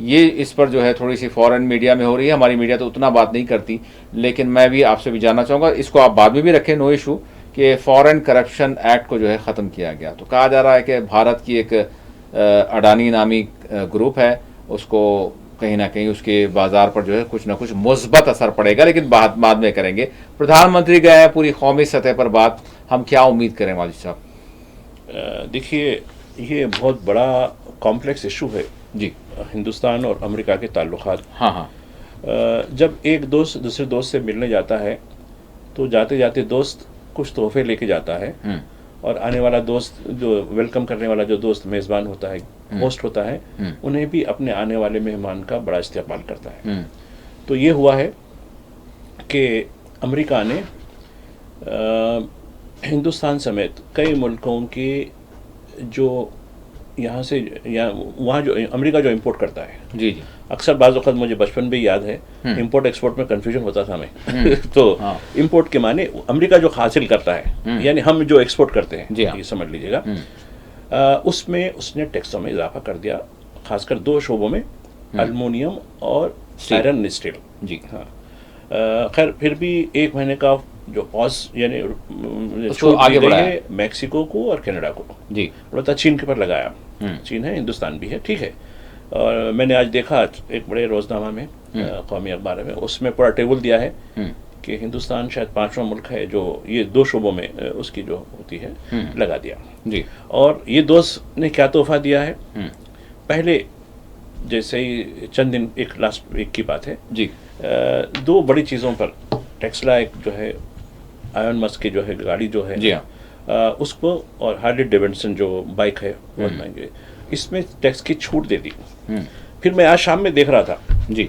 ये इस पर जो है थोड़ी सी फॉरेन मीडिया में हो रही है, हमारी मीडिया तो उतना बात नहीं करती, लेकिन मैं भी आपसे भी जानना चाहूँगा, इसको आप बाद में भी रखें, नो इशू, कि फॉरेन करप्शन एक्ट को जो है ख़त्म किया गया। तो कहा जा रहा है कि भारत की एक अडानी नामी ग्रुप है, उसको कहीं ना कहीं उसके बाज़ार पर जो है कुछ ना कुछ मुस्बत असर पड़ेगा, लेकिन बाद में करेंगे। प्रधानमंत्री गए हैं, पूरी कौमी सतह पर बात, हम क्या उम्मीद करें वाजिद साहब? देखिए, ये बहुत बड़ा कॉम्प्लेक्स इशू है जी, हिंदुस्तान और अमेरिका के ताल्लुकात। हाँ, जब एक दोस्त दूसरे दोस्त से मिलने जाता है तो जाते जाते दोस्त कुछ तोहफे लेके जाता है, और आने वाला दोस्त, जो वेलकम करने वाला जो दोस्त मेज़बान होता है, होस्ट होता है, उन्हें भी अपने आने वाले मेहमान का बड़ा इस्तेमाल करता है। तो ये हुआ है कि अमेरिका ने हिंदुस्तान समेत कई मुल्कों के जो यहाँ से वहाँ जो अमेरिका जो इंपोर्ट करता है, जी जी, अक्सर बाज़ वक़्त मुझे बचपन में याद है, इंपोर्ट एक्सपोर्ट में कंफ्यूजन होता था हमें। तो इंपोर्ट के माने अमेरिका जो हासिल करता है, यानी हम जो एक्सपोर्ट करते हैं, ये समझ लीजिएगा, उसमें उसने टैक्सों में इजाफा कर दिया, खासकर दो शोबों में, एल्युमिनियम और आयरन स्टील। जी हाँ, खैर फिर भी 1 महीने का जो पॉज, यानी छूट दी गई है मैक्सिको को और कनाडा को। जी, अलबत्ता चीन के पर लगाया, चीन है, हिंदुस्तान भी है, ठीक है। और मैंने आज देखा एक बड़े रोजनामा में, कौमी अखबार में, उसमें पूरा टेबल दिया है कि हिंदुस्तान शायद 5वां मुल्क है जो ये 2 शोबों में उसकी जो होती है लगा दिया। जी, और ये दोस्त ने क्या तोहफा दिया है, पहले जैसे ही चंद दिन, एक लास्ट वीक की बात है जी, 2 बड़ी चीज़ों पर टेस्ला, एक जो है आयन मस्क की जो है गाड़ी जो है, जी हाँ, उसको, और हार्ले डेविडसन जो बाइक है बहुत महंगे, इसमें टैक्स की छूट दे दी। फिर मैं आज शाम में देख रहा था जी,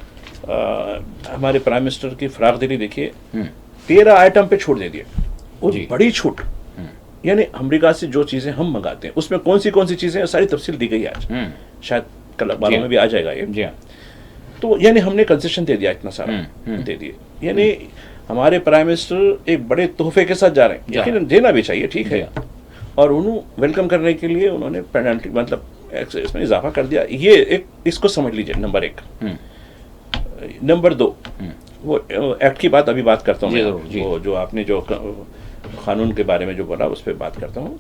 हमारे प्राइम मिनिस्टर की फराग दिली देखिए, 13 आइटम पे छूट दे दिए, और बड़ी छूट, यानी अमेरिका से जो चीज़ें हम मंगाते हैं उसमें कौन सी चीज़ें, सारी तफसील दी गई आज, शायद कल अखबारों में भी आ जाएगा ये। जी हाँ, तो यानी हमने कंसेशन दे दिया, इतना सारा दे दिए, यानी हमारे प्राइम मिनिस्टर एक बड़े तोहफे के साथ जा रहे हैं, लेकिन देना भी चाहिए, ठीक है, और उन्होंने वेलकम करने के लिए उन्होंने पेनल्टी मतलब इसमें इजाफा कर दिया। ये एक इसको समझ लीजिए, नंबर 1। नंबर 2, वो एक्ट की बात अभी बात करता हूँ, वो जो आपने जो कानून के बारे में जो बोला उस पर बात करता हूँ।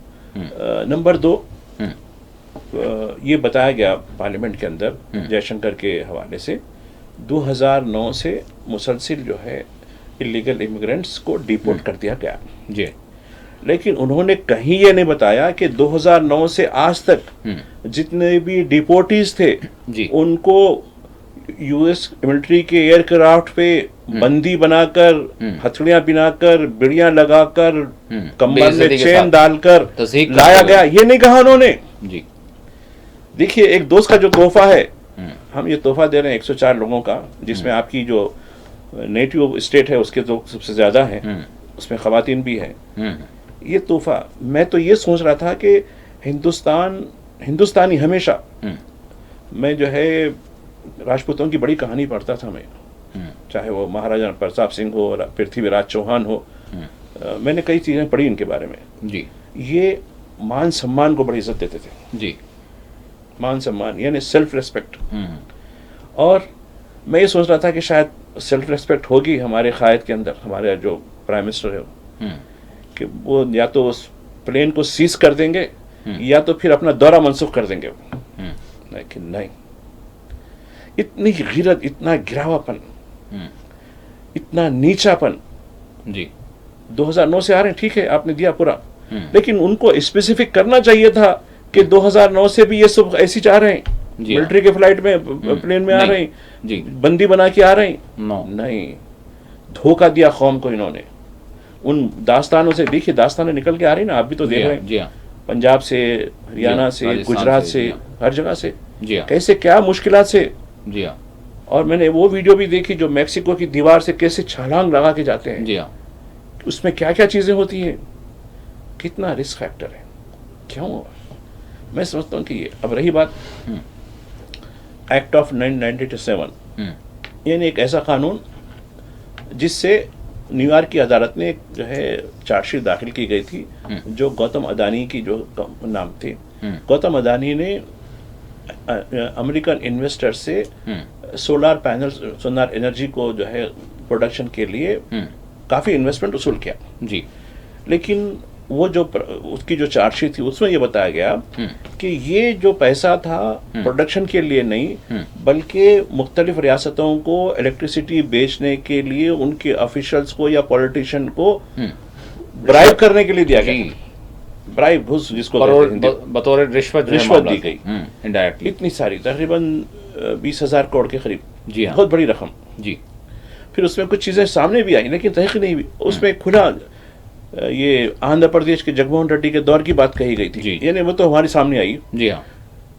नंबर 2, ये बताया गया पार्लियामेंट के अंदर जयशंकर के हवाले से 2009 से मुसलसिल जो है इलीगल इमिग्रेंट्स को डिपोर्ट कर दिया गया जी, लेकिन उन्होंने कहीं ये नहीं बताया कि 2009 से आज तक जितने भी डिपोर्टीज थे जी, उनको यूएस मिलिट्री के एयरक्राफ्ट पे बंदी बनाकर, हथकड़ियां पिनाकर, बिड़ियां लगाकर, कमर में चेन डालकर लाया गया, ये नहीं कहा उन्होंने जी। देखिए, एक दोस्त का जो तोहफा है, हम ये तोहफा दे रहे हैं 104 लोगों का, जिसमें आपकी जो नेटिव स्टेट है उसके तो सबसे ज्यादा है, उसमें खवातीन भी है। ये तोहफा, मैं तो ये सोच रहा था कि हिंदुस्तानी हमेशा, मैं जो है राजपूतों की बड़ी कहानी पढ़ता था मैं, चाहे वो महाराजा प्रताप सिंह हो, पृथ्वीराज चौहान हो, मैंने कई चीजें पढ़ी इनके बारे में जी। ये मान सम्मान को बड़ी इज्जत देते थे जी, मान सम्मान यानी सेल्फ रेस्पेक्ट। और मैं ये सोच रहा था कि शायद सेल्फ रेस्पेक्ट होगी हमारे कायद के अंदर, हमारे जो प्राइम मिनिस्टर है कि वो या तो उस प्लेन को सीज कर देंगे या तो फिर अपना दौरा मनसूख कर देंगे, लेकिन नहीं, इतनी गिरत, इतना गिरावापन, इतना नीचापन जी 2009 से आ रहे हैं। ठीक है, आपने दिया पूरा, लेकिन उनको स्पेसिफिक करना चाहिए था कि 2009 से भी ये सब ऐसी जा रहे हैं, मिलिट्री के फ्लाइट में, प्लेन में आ रहे हैं जी, बंदी बना के आ रहे हैं, नहीं, धोखा दिया कौम को इन्होंने। उन दास्तानों से, देखिए दास्तानें निकल के आ रही ना, आप भी तो देख रहे हैं, पंजाब से, हरियाणा से, गुजरात से, हर जगह से कैसे क्या मुश्किलात से जी हाँ। और मैंने वो वीडियो भी देखी जो मैक्सिको की दीवार से कैसे छलांग लगा के जाते हैं जी हाँ, उसमें क्या क्या चीजें होती हैं, कितना रिस्क फैक्टर है, क्यों? मैं समझता हूँ कि ये, अब रही बात एक्ट ऑफ 1997, यानी एक ऐसा कानून जिससे न्यूयॉर्क की अदालत ने जो है चार्जशीट दाखिल की गई थी, जो गौतम अदानी की जो नाम थे, गौतम अदानी ने अमेरिकन इन्वेस्टर से सोलर पैनल, सोलर एनर्जी को जो है प्रोडक्शन के लिए काफी इन्वेस्टमेंट वसूल किया जी। लेकिन वो जो उसकी जो चार्जशीट थी उसमें ये बताया गया कि ये जो पैसा था प्रोडक्शन के लिए नहीं, बल्कि मुख्तलिफ रियासतों को इलेक्ट्रिसिटी बेचने के लिए उनके ऑफिशियल्स को या पॉलिटिशियन को ब्राइब करने के लिए दिया गया। ब्राइब, घूस जिसको बतौर रिश्वत दी गई इनडायरेक्टली, इतनी सारी, तकरीबन 20,000 करोड़ के करीब जी, बहुत बड़ी रकम जी। फिर उसमें कुछ चीजें सामने भी आई, लेकिन तहकीक नहीं हुई। उसमें खुला ये आंध्र प्रदेश के जगनमोहन रेड्डी के दौर की बात कही गई थी, यानी वो तो हमारी सामने आई जी हाँ,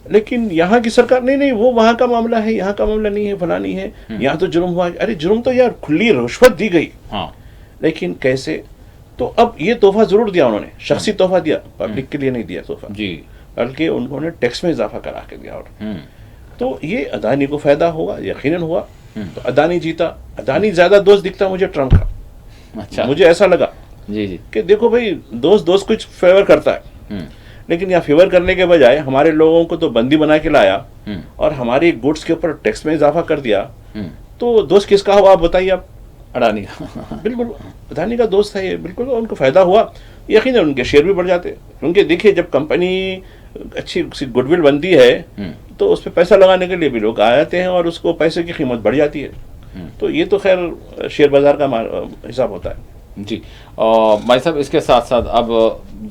लेकिन यहाँ की सरकार नहीं, वो वहाँ का मामला है, यहाँ का मामला नहीं है, फला नहीं है, यहाँ तो जुर्म हुआ। अरे जुर्म तो यार खुली रिश्वत दी गई हाँ, लेकिन कैसे? तो अब ये तोहफा जरूर दिया उन्होंने, शख्सी तोहफा दिया, पब्लिक के लिए नहीं दिया तोहफा जी, बल्कि उन्होंने टैक्स में इजाफा करा के दिया। और तो ये अदानी को फायदा होगा, यकीनन हुआ। तो अदानी जीता। अदानी ज्यादा दोस्त दिखता मुझे ट्रम्प का। अच्छा, मुझे ऐसा लगा जी जी कि देखो भाई, दोस्त कुछ फेवर करता है, लेकिन यहाँ फेवर करने के बजाय हमारे लोगों को तो बंदी बना के लाया और हमारी गुड्स के ऊपर टैक्स में इजाफा कर दिया। तो दोस्त किसका हुआ आप बताइए? आप अडानी का। बिल्कुल अडानी का दोस्त है ये, बिल्कुल उनको फायदा हुआ, यकीनन उनके शेयर भी बढ़ जाते। क्योंकि देखिए, जब कंपनी अच्छी गुडविल बनती है तो उस पर पैसा लगाने के लिए भी लोग आ जाते हैं और उसको पैसे की कीमत बढ़ जाती है। तो ये तो खैर शेयर बाजार का हिसाब होता है जी। भाई साहब, इसके साथ साथ अब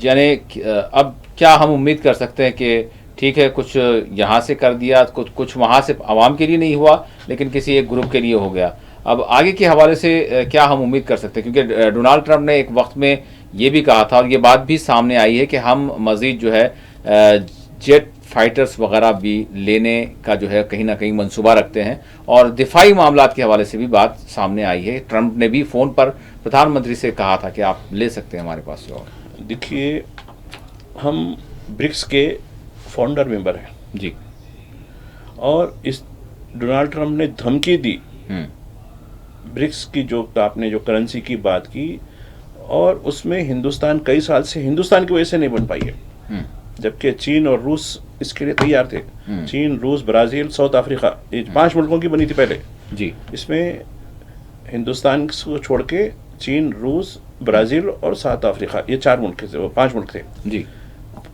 यानी अब क्या हम उम्मीद कर सकते हैं कि ठीक है, कुछ यहाँ से कर दिया, कुछ वहाँ से आवाम के लिए नहीं हुआ, लेकिन किसी एक ग्रुप के लिए हो गया। अब आगे के हवाले से क्या हम उम्मीद कर सकते हैं? क्योंकि डोनाल्ड ट्रंप ने एक वक्त में ये भी कहा था और ये बात भी सामने आई है कि हम मज़ीद जो है जेट फाइटर्स वगैरह भी लेने का जो है कहीं ना कहीं मंसूबा रखते हैं, और दिफाई मामलात के हवाले से भी बात सामने आई है। ट्रंप ने भी फ़ोन पर प्रधानमंत्री से कहा था कि आप ले सकते हैं हमारे पास से। और देखिए, हम ब्रिक्स के फाउंडर मेंबर हैं जी, और इस डोनाल्ड ट्रंप ने धमकी दी ब्रिक्स की जो आपने जो करेंसी की बात की, और उसमें हिंदुस्तान कई साल से हिंदुस्तान की वजह से नहीं बन पाई है, जबकि चीन और रूस इसके लिए तैयार थे। चीन, रूस, ब्राजील, साउथ अफ्रीका, ये 5 मुल्कों की बनी थी पहले जी। इसमें हिंदुस्तान को छोड़ के चीन, रूस, ब्राजील और साउथ अफ्रीका, ये 4 मुल्क थे, वो 5 मुल्क थे जी।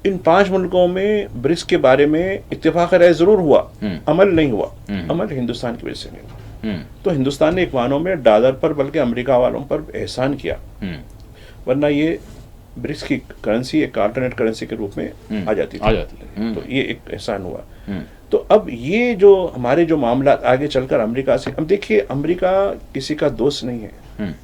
इन 5 मुल्कों में ब्रिक्स के बारे में इत्तेफाक राय जरूर हुआ, अमल नहीं हुआ। अमल हिंदुस्तान की वजह से नहीं हुआ। तो हिंदुस्तान ने एक मानों में डॉलर पर बल्कि अमेरिका वालों पर एहसान किया, वरना ये ब्रिक्स की करेंसी एक अल्टरनेट करेंसी के रूप में आ जाती थी। तो ये एक एहसान हुआ। तो अब ये जो हमारे जो मामला आगे चलकर अमेरिका से, अब देखिए अमेरिका किसी का दोस्त नहीं है,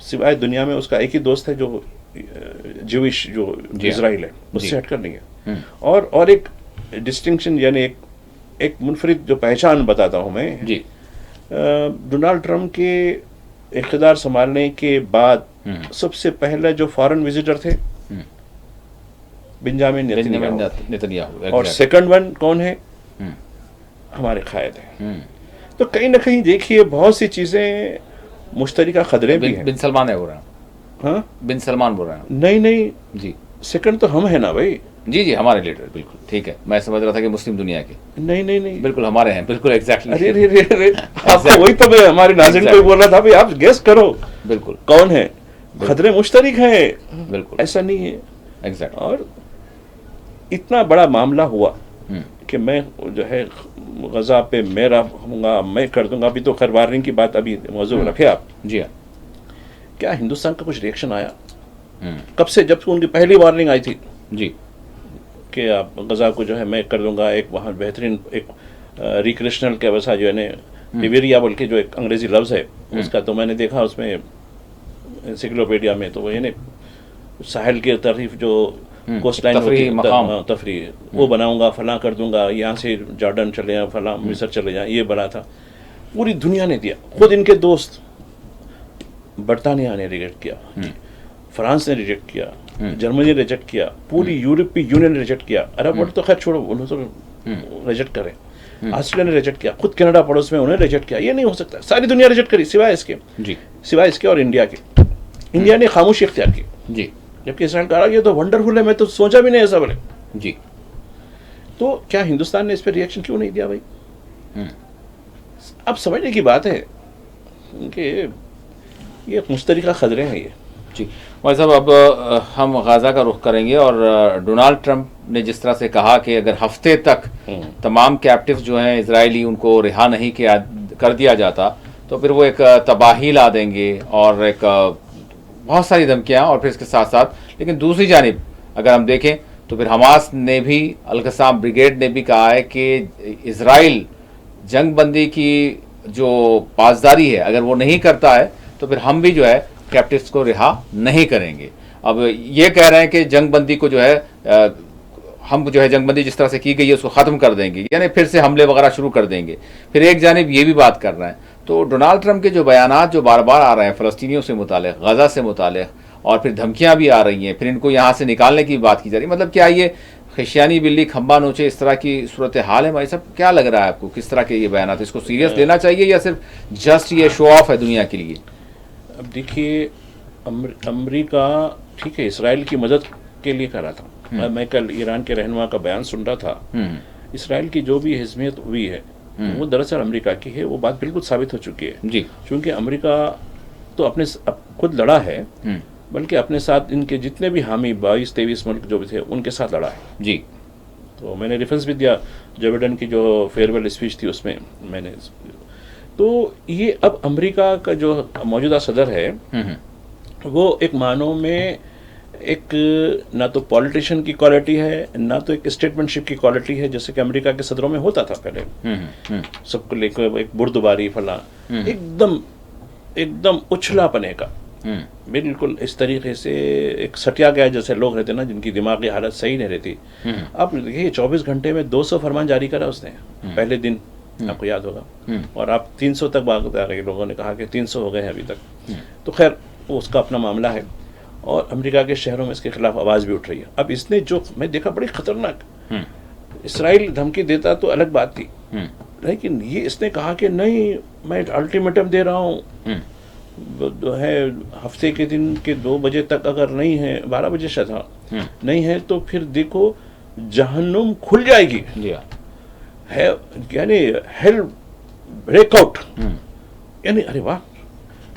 सिवाय दुनिया में उसका एक ही दोस्त है जो ज्यूइश, जो इजराइल है, उससे हटकर नहीं है। और एक डिस्टिंक्शन यानी एक मुनफरिद जो पहचान बताता हूं मैं जी। डोनाल्ड ट्रंप के इख्तिदार संभालने के बाद सबसे पहले जो फॉरेन विजिटर थे बेंजामिन नेतन्याहू, और सेकंड वन कौन है? हमारे कायद है। तो कहीं ना कहीं देखिए बहुत सी चीजें मुश्तरका खतरे भी हैं। बिन सलमान है बोल रहा हूँ। हाँ, बिन सलमान बोल रहा हूँ। नहीं जी, सेकंड तो हम है ना भाई। जी, हमारे लीडर, बिल्कुल ठीक है। मैं समझ रहा था कि मुस्लिम दुनिया के। नहीं, बिल्कुल हमारे हैं, बिल्कुल एग्जैक्टली। अरे आपको वही तो मैं हमारे नाज़रीन को बोल रहा था भाई, आप गेस करो बिल्कुल कौन है। खतरे मुश्तरक हैं, बिल्कुल ऐसा नहीं है। एग्जैक्ट। और इतना बड़ा मामला हुआ कि मैं जो है गजा पे मेरा हूँगा, मैं कर दूंगा। अभी तो खैर वार्निंग की बात अभी मौजूद रखे आप। जी हाँ। क्या हिंदुस्तान का कुछ रिएक्शन आया? कब से, जब उनकी पहली वार्निंग आई थी जी कि आप गजा को जो है मैं कर दूंगा, एक वहाँ बेहतरीन एक रिक्रिएशनल के वैसा जो है ना लिबेरिया बोल के जो एक अंग्रेजी लफ्ज़ है उसका, तो मैंने देखा उसमें एनसाइक्लोपीडिया में, तो वो यानी साहिल की तरफ जो कोस्ट लाइन होती है, तफरी, वो बनाऊंगा, फलां कर दूंगा, यहाँ से जॉर्डन चले जाए, फलां मिस्र चले जाए, ये बना था। पूरी दुनिया ने दिया, खुद इनके दोस्त बरतानिया ने रिजेक्ट किया, फ्रांस ने रिजेक्ट किया, जर्मनी ने रिजेक्ट किया, पूरी यूरोपीय यूनियन ने रिजेक्ट किया। अरब वर्ल्ड तो खैर छोड़ो, उन्होंने तो रिजेक्ट करे। ऑस्ट्रेलिया ने रिजेक्ट किया, खुद कनाडा पड़ोस में उन्होंने रिजेक्ट किया। ये नहीं हो सकता, सारी दुनिया रिजेक्ट करी सिवाय इसके और इंडिया के। इंडिया ने खामोशी इख्तियार की जी, जबकि इसराइल कहा ये तो वंडरफुल है, मैं तो सोचा भी नहीं ऐसा बोले जी। तो क्या हिंदुस्तान ने इस पर रिएक्शन क्यों नहीं दिया भाई? अब समझने की बात है कि ये मुश्तरका खतरे हैं ये। जी भाई साहब, अब हम गाज़ा का रुख करेंगे। और डोनाल्ड ट्रंप ने जिस तरह से कहा कि अगर हफ्ते तक तमाम कैप्टिव्स जो हैं इजरायली उनको रिहा नहीं किया कर दिया जाता तो फिर वो एक तबाही ला देंगे और एक बहुत सारी धमकियाँ, और फिर इसके साथ साथ लेकिन दूसरी जानिब अगर हम देखें तो फिर हमास ने भी, अल-क़स्साम ब्रिगेड ने भी कहा है कि इजराइल जंग बंदी की जो पासदारी है अगर वो नहीं करता है तो फिर हम भी जो है कैप्टिव्स को रिहा नहीं करेंगे। अब ये कह रहे हैं कि जंग बंदी को जो है हम जो है जंग बंदी जिस तरह से की गई है उसको ख़त्म कर देंगे, यानी फिर से हमले वगैरह शुरू कर देंगे। फिर एक जानिब ये भी बात कर रहे हैं। तो डोनाल्ड ट्रंप के जो बयानात जो बार बार आ रहे हैं फ़लस्तीनियों से मुतालिक, गज़ा से मुतालिक, और फिर धमकियाँ भी आ रही हैं, फिर इनको यहाँ से निकालने की बात की जा रही है, मतलब क्या ये खिशियानी बिल्ली खंबा नोचे इस तरह की सूरत हाल है? भाई साहब क्या लग रहा है आपको, किस तरह के ये बयानात, इसको सीरियस लेना चाहिए या सिर्फ जस्ट ये शो ऑफ है दुनिया के लिए? अब देखिए अमेरिका ठीक है इसराइल की मदद के लिए कर रहा था। मैं कल ईरान के रहनुमा का बयान सुन रहा था। इसराइल की जो भी हिजमियत हुई है वो दरअसल अमेरिका की है, वो बात बिल्कुल साबित हो चुकी है जी। क्योंकि अमेरिका तो अपने खुद लड़ा है, बल्कि अपने साथ इनके जितने भी हामी 22-23 मुल्क जो भी थे उनके साथ लड़ा है जी। तो मैंने रेफरेंस भी दिया जो बाइडेन की जो फेयरवेल स्पीच थी उसमें मैंने। तो ये अब अमेरिका का जो मौजूदा सदर है वो एक मानों में एक ना तो पॉलिटिशियन की क्वालिटी है ना तो एक स्टेटमेंटशिप की क्वालिटी है, जैसे कि अमेरिका के सदरों में होता था पहले। सबको लेकर एक बुर्दबारी फला एकदम उछला पने का, बिल्कुल इस तरीके से एक सटिया गया जैसे लोग रहते ना जिनकी दिमागी हालत सही नहीं रहती। अब देखिए 24 घंटे में 200 फरमान जारी करा उसने पहले दिन, आपको याद होगा, और आप 300 तक बात आ रही, लोगों ने कहा कि 300 हो गए हैं अभी तक। तो खैर वो उसका अपना मामला है और अमेरिका के शहरों में इसके खिलाफ आवाज़ भी उठ रही है। अब इसने जो मैं देखा बड़ी खतरनाक, इसराइल धमकी देता तो अलग बात थी, लेकिन ये इसने कहा कि नहीं, मैं अल्टीमेटम दे रहा हूँ, जो है हफ्ते के दिन के 2 बजे तक अगर नहीं है, 12 बजे से था, नहीं है तो फिर देखो जहन्नुम खुल जाएगी, है यानी हेल ब्रेकआउट। यानी अरे वाह,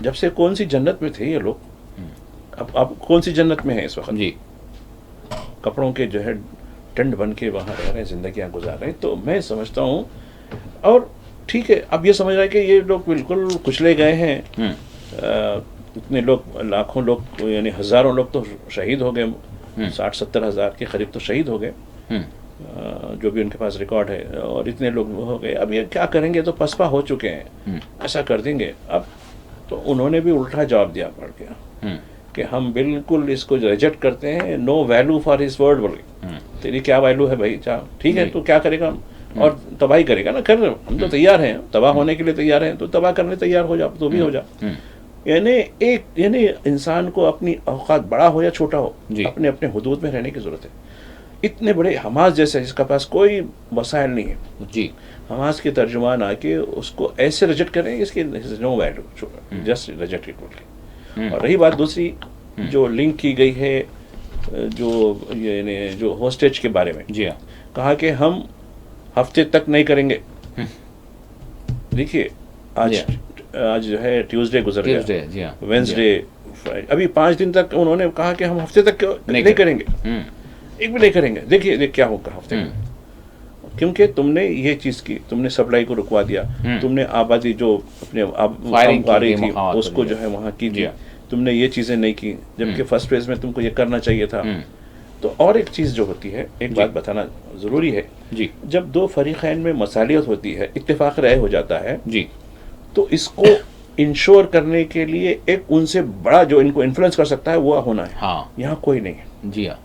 जब से कौन सी जन्नत में थे ये लोग, अब कौन सी जन्नत में है इस वक्त जी, कपड़ों के जो है टेंट बन के वहाँ रह रहे हैं, जिंदगियाँ गुजार रहे हैं। तो मैं समझता हूँ, और ठीक है, अब ये समझ रहा है कि ये लोग बिल्कुल कुचले गए हैं, इतने लोग, लाखों लोग, यानी हजारों लोग तो शहीद हो गए, 60-70 हज़ार के करीब तो शहीद हो गए, जो भी उनके पास रिकॉर्ड है, और इतने लोग हो गए। अब ये क्या करेंगे, तो पसपा हो चुके हैं, ऐसा कर देंगे। अब तो उन्होंने भी उल्टा जवाब दिया पड़ गया कि हम बिल्कुल इसको रिजेक्ट करते हैं, no value for his word. बोले तेरी क्या वैल्यू है भाई, चाह ठीक है, तो क्या करेगा, और तबाही करेगा ना, कर हम तो तैयार हैं, तबाह होने के लिए तैयार हैं, तो तबाह करने तैयार हो जा, तो भी हो जा। यानी इंसान को अपनी औकात बड़ा हो या छोटा हो, अपने अपने हुदूद में रहने की जरूरत है। इतने बड़े हमास जैसे, जिसका पास कोई वसाइल नहीं है जी, हमास के तर्जुमान आके उसको ऐसे रिजेक्ट करें, इसकी no value, just reject it totally. और रही बात दूसरी जो लिंक की गई है, जो होस्टेज के बारे में जी, कहा कि हम हफ्ते तक नहीं करेंगे। देखिए आज जो है ट्यूसडे गुजर गया, वेंसडे, अभी 5 दिन तक उन्होंने कहा कि हम हफ्ते तक नहीं करेंगे, एक भी नहीं करेंगे। देखिए क्या होगा हफ्ते में, क्योंकि तुमने ये चीज की, तुमने सप्लाई को रुकवा दिया, तुमने आबादी जो अपने फायरिंग आ रही थी उसको जो है वहाँ की थी, तुमने ये चीजें नहीं की, जबकि फर्स्ट फेज में तुमको ये करना चाहिए था। तो और एक चीज जो होती है, एक बात बताना जरूरी है जी, जब दो फरीकैन में मसालियत होती है, इत्तेफाक राय हो जाता है जी, तो इसको इंश्योर करने के लिए एक उनसे बड़ा जो इनको इन्फ्लुएंस कर सकता है वो होना है। हाँ, यहाँ कोई नहीं है जी। हाँ,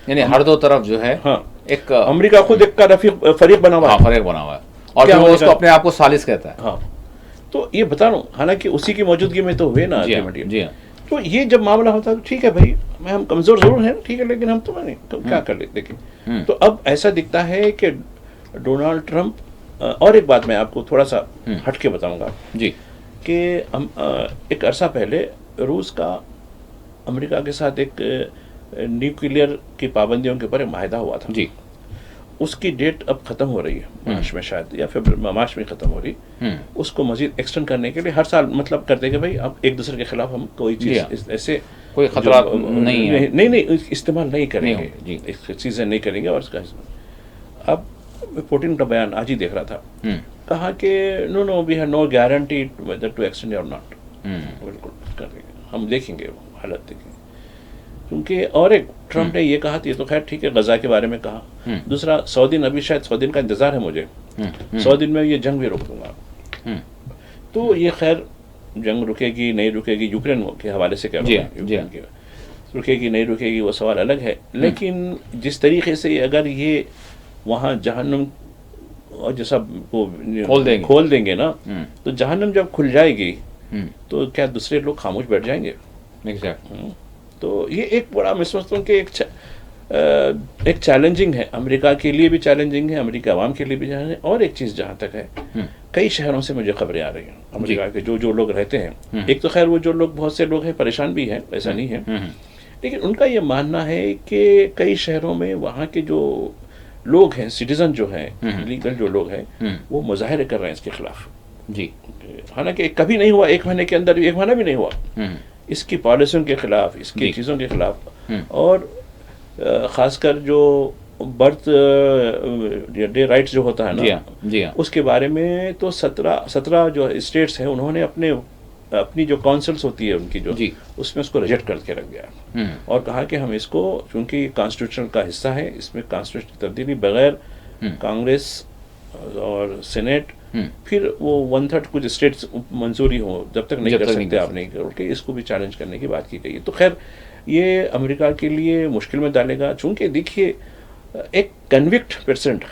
यानी हर दो तरफ जो है, हाँ, एक अमेरिका खुद एक का फरीक बना हुआ है, फरीक बना हुआ है, और वो उसको अपने आप को सालिस कहता है। हाँ, तो ये बता रहा हूँ, हालांकि उसी की मौजूदगी में तो हुए ना जी। हाँ, तो ये जब मामला होता है, ठीक है भाई, मैं हम कमजोर जरूर हैं, ठीक है, लेकिन हम तो नहीं, तो क्या कर लेते। देखिए, तो अब ऐसा दिखता है कि डोनाल्ड ट्रंप, और एक बात मैं आपको थोड़ा सा हट के बताऊंगा जी, कि हम एक अरसा पहले रूस का अमेरिका के साथ एक न्यूक्लियर की पाबंदियों के ऊपर माहिदा हुआ था जी, उसकी डेट अब खत्म हो रही है, मार्च में शायद, या फरवरी मार्च में खत्म हो रही। उसको मजीद एक्सटेंड करने के लिए हर साल मतलब करते कि भाई अब एक दूसरे के खिलाफ हम कोई चीज ऐसे कोई खतरा नहीं इस्तेमाल नहीं करेंगे, चीजें नहीं करेंगे। और इसका अब पुतिन का बयान आज ही देख रहा था, कहा कि no we have no guarantee whether to extend और नॉट, बिल्कुल करेंगे, हम देखेंगे, हालत देखेंगे। क्योंकि और एक ट्रंप ने ये कहा, ये तो खैर ठीक है, गजा के बारे में कहा, दूसरा 100 दिन, अभी शायद 100 दिन का इंतजार है मुझे, 100 दिन में ये जंग भी रोक दूंगा। तो ये खैर जंग रुकेगी नहीं रुकेगी, यूक्रेन के हवाले से क्या रुकेगी नहीं रुकेगी वो सवाल अलग है, लेकिन जिस तरीके से अगर ये वहाँ जहन्नुम और जैसा वो खोल देंगे ना, तो जहन्नुम जब खुल जाएगी तो क्या दूसरे लोग खामोश बैठ जाएंगे? तो ये एक बड़ा, मैं समझता हूँ कि एक चैलेंजिंग है, अमेरिका के लिए भी चैलेंजिंग है, अमेरिका आवाम के लिए भी चैलेंजिंग है। और एक चीज़ जहाँ तक है, कई शहरों से मुझे खबरें आ रही हैं अमेरिका के जो लोग रहते हैं, एक तो खैर वो जो लोग, बहुत से लोग हैं परेशान भी हैं, ऐसा नहीं है, लेकिन उनका ये मानना है कि कई शहरों में वहाँ के जो लोग हैं, सिटीजन जो हैं, लीगल जो लोग हैं, वो मुजाहरे कर रहे हैं इसके खिलाफ जी। हालांकि कभी नहीं हुआ, 1 महीने के अंदर, 1 महीना भी नहीं हुआ, इसकी पॉलिसियों के खिलाफ, इसकी चीज़ों के खिलाफ। और ख़ासकर जो बर्थ डे राइट्स जो होता है ना, उसके बारे में तो 17 जो स्टेट्स हैं, उन्होंने अपनी जो काउंसिल्स होती है उनकी जो, उसमें उसको रिजेक्ट करके रख दिया, और कहा कि हम इसको, चूंकि कॉन्स्टिट्यूशन का हिस्सा है, इसमें कॉन्स्टिट्यूशन की तब्दीली बगैर कांग्रेस और सेनेट, फिर वो 1/3 कुछ स्टेट्स मंजूरी हो, जब तक नहीं कर सकते आप नहीं करोगे, इसको भी चैलेंज करने की बात की गई है। तो खैर ये अमेरिका के लिए मुश्किल में डालेगा, चूंकि देखिए एक कन्विक्ट पेशेंट,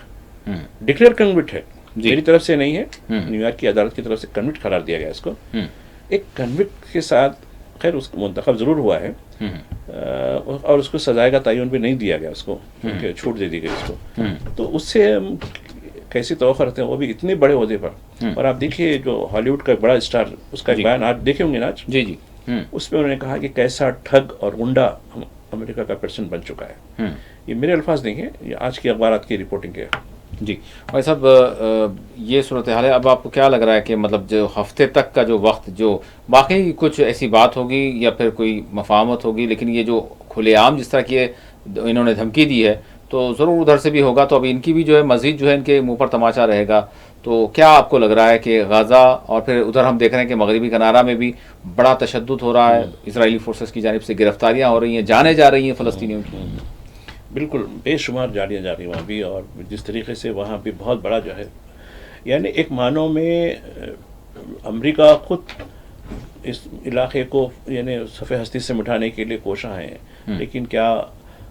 डिक्लेयर कन्विक्ट है, मेरी तरफ से नहीं है, न्यूयॉर्क की अदालत की तरफ से कन्विक्ट करार दिया गया इसको। एक कन्विक्ट के साथ, खैर उसको मुंतखब जरूर हुआ है, और उसको सजाए का तयन भी नहीं दिया गया उसको, क्योंकि छूट दे दी गई उसको। तो उससे कैसी तवक्को रखते हैं, वो भी इतने बड़े ओहदे पर। और आप देखिए जो हॉलीवुड का एक बड़ा स्टार, उसका एक बयान आज देखे होंगे ना आज, जी जी, उसमें उन्होंने कहा कि कैसा ठग और गुंडा अमेरिका का प्रेसिडेंट बन चुका है। ये मेरे अल्फाज नहीं है, ये आज की अखबारात की रिपोर्टिंग है। जी भाई साहब, ये सूरत हाल है। अब आपको क्या लग रहा है कि मतलब जो हफ्ते तक का जो वक्त, जो वाकई कुछ ऐसी बात होगी या फिर कोई मफाहमत होगी, लेकिन ये जो खुलेआम जिस तरह की इन्होंने धमकी दी है तो ज़रूर उधर से भी होगा, तो अब इनकी भी जो है मज़ीद जो है इनके मुंह पर तमाचा रहेगा। तो क्या आपको लग रहा है कि गाज़ा और फिर उधर हम देख रहे हैं कि मगरबी किनारा में भी बड़ा तशद्दुद हो रहा है, इसराइली फोर्सेस की जानिब से गिरफ्तारियाँ हो रही हैं, जाने जा रही हैं फ़लस्तीनियों की? बिल्कुल बेशुमार जालियाँ जा रही वहाँ भी, और जिस तरीके से वहाँ भी बहुत बड़ा जो है, यानी एक मानों में अमेरिका खुद इस इलाके को यानी सफ़े हस्ती से मिटाने के लिए कोशा है, लेकिन क्या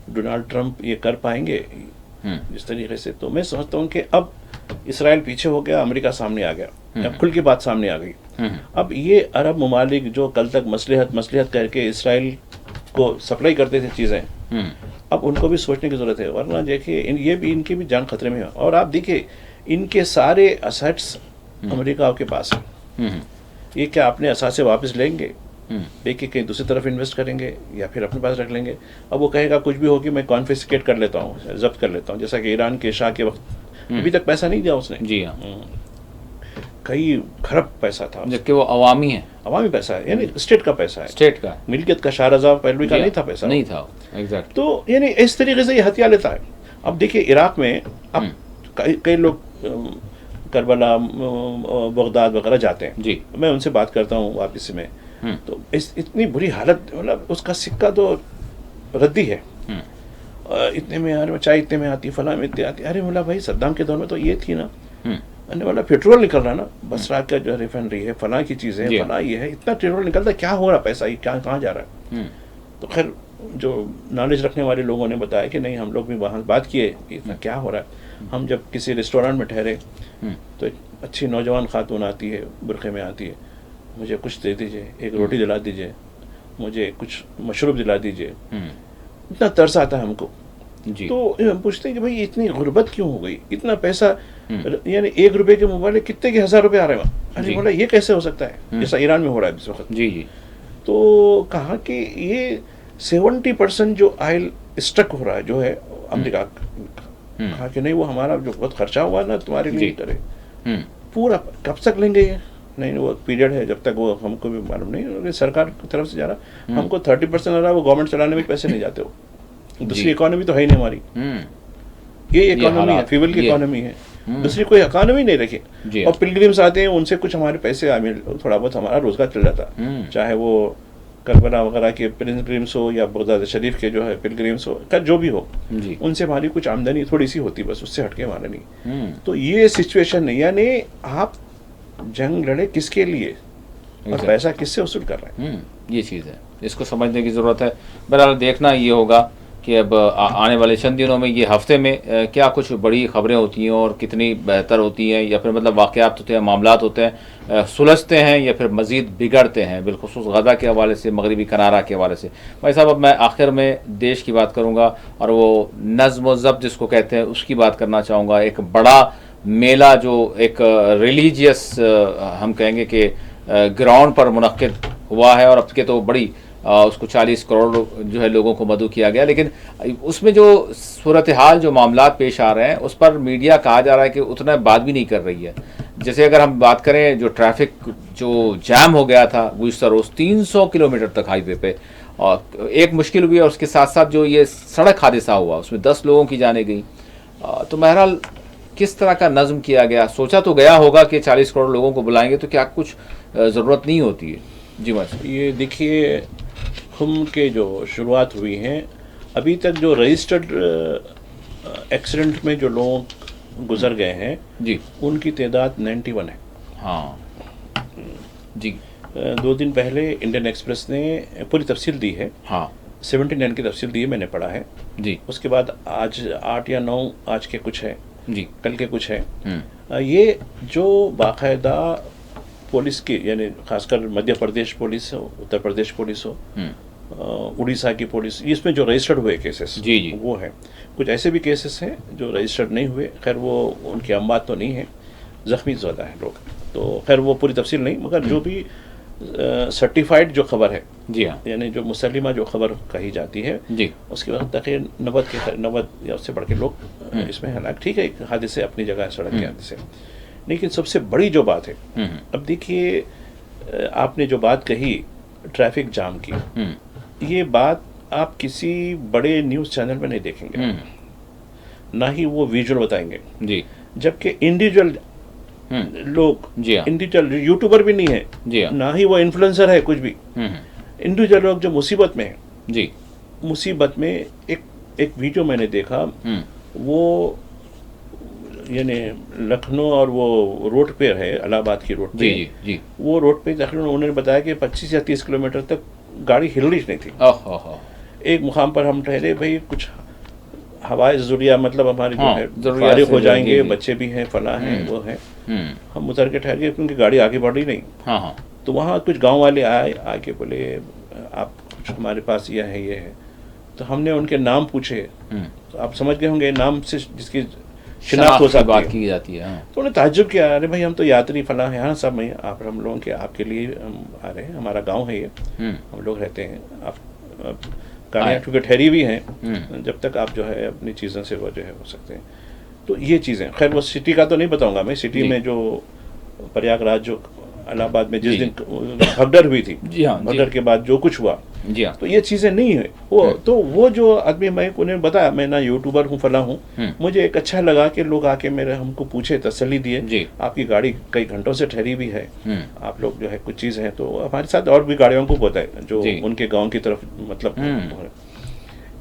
डोनाल्ड ट्रंप ये कर पाएंगे इस तरीके से? तो मैं समझता हूँ कि अब इसराइल पीछे हो गया, अमेरिका सामने आ गया, अब खुल की बात सामने आ गई। अब ये अरब ममालिक जो कल तक मसलिहत करके इसराइल को सप्लाई करते थे चीज़ें, अब उनको भी सोचने की ज़रूरत है, वरना देखिए ये भी, इनकी भी जान खतरे में है। और आप देखिए इनके सारे असेट्स अमेरिका के पास हैं, ये क्या अपने असासे वापस लेंगे, लेके कहीं दूसरी तरफ इन्वेस्ट करेंगे या फिर अपने पास रख लेंगे? अब वो कहेगा कुछ भी हो कि मैं कॉन्फिस्केट कर लेता हूँ, जब्त कर लेता हूँ, जैसा कि ईरान के शाह के वक्त अभी तक पैसा नहीं दिया उसने। जी हाँ, कई खरब पैसा था, जबकि वो अवामी है, अवामी पैसा है, यानी स्टेट का पैसा है, स्टेट का, मिल्कियत का, शाह रजा पहलवी का नहीं था पैसा, नहीं था, एग्जैक्ट। तो यानी इस तरीके से ये हथियार लेता है। अब देखिए इराक में अब कई लोग करबला, बगदाद वगैरह जाते हैं जी, मैं उनसे बात करता हूँ वापस में, तो इतनी बुरी हालत, मतलब उसका सिक्का तो रद्दी है, इतने में यार चाय इतने में आती, फला में इतनी आती। अरे बोला भाई सद्दाम के दौर में तो ये थी ना, अरे वाला पेट्रोल निकल रहा ना, बसरा का जो रिफाइनरी है, फला की चीज़ें, फला ये है, इतना पेट्रोल निकलता, क्या हो रहा, पैसा ये क्या कहाँ जा रहा है? तो खैर जो नॉलेज रखने वाले लोगों ने बताया कि नहीं, हम लोग भी वहाँ बात किए इतना क्या हो रहा है। हम जब किसी रेस्टोरेंट में ठहरे तो एक अच्छी नौजवान खातून आती है, बुरखे में आती है, मुझे कुछ दे दीजिए, एक रोटी दिला दीजिए, मुझे कुछ मशरूब दिला दीजिए, इतना तरस आता है हमको। तो हम पूछते हैं कि भाई इतनी गुर्बत क्यों हो गई, इतना पैसा, यानी 1 रुपए के मोबाइल कितने के 1000 रुपए आ रहे हैं वहाँ। अरे बोला ये कैसे हो सकता है, जैसा ईरान में हो रहा है इस वक्त। जी जी, तो कहा कि ये 70% जो ऑयल स्टक हो रहा है जो है अमेरिका का, कहा कि नहीं वो हमारा जो बहुत खर्चा हुआ ना तुम्हारे लिए करे, पूरा कब तक लेंगे ये? नहीं वो पीरियड है जब तक, वो हमको भी मालूम नहीं, सरकार की तरफ से जा रहा, हमको 30% आ रहा, वो गवर्नमेंट चलाने में पैसे नहीं जाते हो, दूसरी इकोनॉमी तो है ही नहीं हमारी, ये इकोनॉमी है, फ्यूल की इकोनॉमी है, दूसरी कोई इकोनॉमी नहीं रखी। और पिलग्रिम्स आते हैं, उनसे कुछ हमारे पैसे थोड़ा बहुत हमारा रोजगार चल जाता, चाहे वो करबला वगैरह के पिलग्रिम्स हो या बगदाद शरीफ के जो है पिलग्रिम्स हो, जो भी हो, उनसे हमारी कुछ आमदनी थोड़ी सी होती, बस उससे हटके हमारा नहीं। तो ये सिचुएशन नहीं, यानी आप जंग लड़े किसके लिए और पैसा किससे वसूल कर रहे हैं, ये चीज़ है, इसको समझने की ज़रूरत है। बहरहाल देखना ये होगा कि अब आने वाले चंद दिनों में, ये हफ्ते में क्या कुछ बड़ी खबरें होती हैं और कितनी बेहतर होती हैं, या फिर मतलब वाक़यात होते हैं, मामलात होते हैं, सुलझते हैं या फिर मज़ीद बिगड़ते हैं, बिलखुसूस गज़ा के हवाले से, मगरबी किनारा के हवाले से। भाई साहब अब मैं आखिर में देश की बात करूँगा और वो नज़्म व ज़ब्त जिसको कहते हैं उसकी बात करना चाहूँगा। एक बड़ा मेला जो एक रिलीजियस हम कहेंगे कि ग्राउंड पर मुनक्किद हुआ है, और अब के तो बड़ी उसको 40 करोड़ जो है लोगों को मदऊ किया गया, लेकिन उसमें जो सूरत हाल, जो मामलात पेश आ रहे हैं, उस पर मीडिया कहा जा रहा है कि उतना बात भी नहीं कर रही है। जैसे अगर हम बात करें जो ट्रैफिक जो जैम हो गया था गुज़िश्ता रोज़ 300 किलोमीटर तक हाईवे पे, और एक मुश्किल हुई, और उसके साथ साथ जो ये सड़क हादसा हुआ उसमें 10 लोगों की जानें गई। तो बहरहाल किस तरह का नज़्म किया गया, सोचा तो गया होगा कि 40 करोड़ लोगों को बुलाएंगे तो क्या कुछ ज़रूरत नहीं होती है? जी बस ये देखिए, हम के जो शुरुआत हुई हैं, अभी तक जो रजिस्टर्ड एक्सीडेंट में जो लोग गुजर गए हैं जी, उनकी तादाद 91 है। हाँ जी, 2 दिन पहले इंडियन एक्सप्रेस ने पूरी तफसील दी है, हाँ 79 की तफसील दी है, मैंने पढ़ा है जी। उसके बाद आज 8 या 9 आज के कुछ है जी, कल के कुछ है। ये जो बाकायदा पुलिस की, यानी खासकर मध्य प्रदेश पुलिस हो, उत्तर प्रदेश पुलिस हो, उड़ीसा की पुलिस, इसमें जो रजिस्टर्ड हुए केसेस जी जी वो है। कुछ ऐसे भी केसेस हैं जो रजिस्टर्ड नहीं हुए, खैर वो उनकी अमवात तो नहीं है, ज़ख्मी ज़्यादा है लोग, तो खैर वो पूरी तफसील नहीं, मगर जो भी सर्टिफाइड जो खबर है, जी हाँ यानी जो मुसल्लिमा जो खबर कही जाती है जी उसके बाद तक 90 या उससे बढ़ के लोग इसमें हलाक, ठीक है, एक हादसे अपनी जगह है, सड़क के हादसे। लेकिन सबसे बड़ी जो बात है, अब देखिए आपने जो बात कही ट्रैफिक जाम की, ये बात आप किसी बड़े न्यूज़ चैनल में नहीं देखेंगे, ना ही वो विजुअल बताएंगे जी जबकि इंडिविजुअल लोग, जी हाँ इंडिविजुअल यूट्यूबर भी नहीं है, जी हाँ ना ही वो इन्फ्लुएंसर है, कुछ भी इंडिविजुअल लोग जो मुसीबत में है, जी मुसीबत में एक वीडियो मैंने देखा, वो यानी लखनऊ और वो रोड पे है, इलाहाबाद की रोड पे, जी जी जी वो रोड पे तकरीबन उन्होंने बताया कि 25 या 30 किलोमीटर तक गाड़ी हिल रही नहीं थी। ओहो एक मुकाम पर हम ठहरे, भाई कुछ हवाई ज़रूरिया, मतलब हमारी जो हाँ, है ज़रूरियात फारिग से हो जी, जाएंगे, जी। बच्चे भी हैं, फला हैं, वो है, हम्म हम उतर के ठहर गए क्योंकि गाड़ी आगे बढ़ रही नहीं। हाँ हाँ तो वहाँ कुछ गांव वाले आए, आके बोले आप कुछ हमारे पास ये है, तो हमने उनके नाम पूछे, तो आप समझ गए होंगे नाम से जिसकी शिनाख्त हो की सकती बात है। की जाती है हाँ। तो उन्हें ताज्जुब किया, अरे भाई हम तो यात्री फला हैं, हाँ सब मैं आप हम लोगों के आपके लिए हम आ रहे हैं, हमारा गांव है ये, हम लोग रहते हैं, आप गाड़ियाँ क्योंकि ठहरी हुई हैं, जब तक आप जो है अपनी चीज़ों से वो जो है हो सकते हैं। तो ये चीज़ें, खैर वो सिटी का तो नहीं बताऊंगा मैं, सिटी जी। में जो प्रयागराज जो इलाहाबाद में जिस जी। दिन भगदड़ हुई थी, जी हाँ, जी। भगदड़ के बाद जो कुछ हुआ, जी हाँ तो ये चीज़ें नहीं है वो। तो वो जो आदमी, मैं उन्हें बताया मैं ना यूट्यूबर हूँ फला हूँ, मुझे एक अच्छा लगा कि लोग आके मेरे हमको पूछे, तसल्ली दिए, जी। आपकी गाड़ी कई घंटों से ठहरी हुई है, आप लोग जो है कुछ चीज़ है, तो हमारे साथ और भी गाड़ियों को बताए जो जी। उनके गाँव की तरफ, मतलब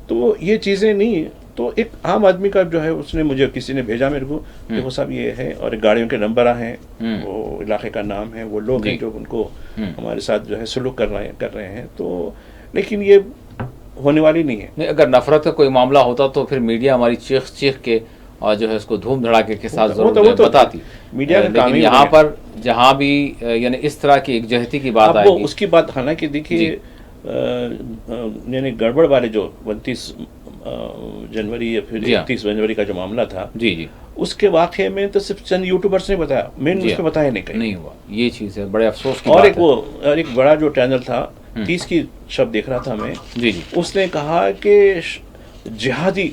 तो ये चीज़ें नहीं। तो एक आम आदमी का जो है, उसने मुझे किसी ने भेजा मेरे को, देखो साहब ये है, और गाड़ियों के नंबर हैं, वो इलाके का नाम है, वो लोग हैं जो उनको हमारे साथ जो है सलूक कर रहे हैं। तो लेकिन ये होने वाली नहीं है। नहीं, अगर नफरत का कोई मामला होता तो फिर मीडिया हमारी चीख चीख के और जो है उसको धूम धड़ाके के साथ वो जरूर तो बताती। मीडिया का काम लेकिन ही यहाँ वही है। पर जहाँ भी यानी इस तरह की एकजहती की बात अब वो आएगी, उसकी बात, हालांकि देखिए यानी गड़बड़ वाले जो 29 जनवरी या फिर जी हाँ। 31 जनवरी का जो मामला था, जी जी उसके वाक़े में तो सिर्फ चंद यूट्यूबर्स ने बताया, मैंने जी उस पर बताया नहीं कहीं। नहीं हुआ, ये चीज़ है, बड़े अफसोस की और बात एक वो, और एक बड़ा जो चैनल था 30 की शब्द देख रहा था मैं, है। जी जी उसने कहा कि जिहादी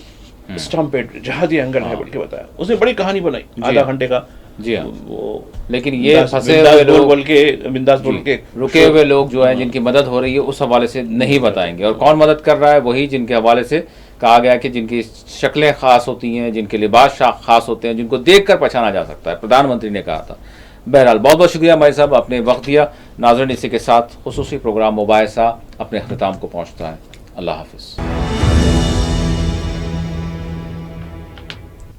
स्टम्पेड, जिहादी एंगल है बोल के बताया, उसने बड़ी कहानी बनाई आधा घंटे का। जी हाँ। वो लेकिन ये बिंदास फंसे बिंदास हुए लोग, बोल के, बिंदास बोल के रुके हुए लोग जो हैं जिनकी मदद हो रही है उस हवाले से नहीं बताएंगे। और कौन मदद कर रहा है? वही जिनके हवाले से कहा गया कि जिनकी शक्लें खास होती हैं, जिनके लिबास खास होते हैं, जिनको देखकर पहचाना जा सकता है, प्रधानमंत्री ने कहा था। बहरहाल बहुत बहुत शुक्रिया भाई साहब, आपने वक्त दिया। नाज़रीन, इसी के साथ खुसूसी प्रोग्राम मुबाहिसा अपने अख्ताम को पहुँचता है। अल्लाह हाफिज़।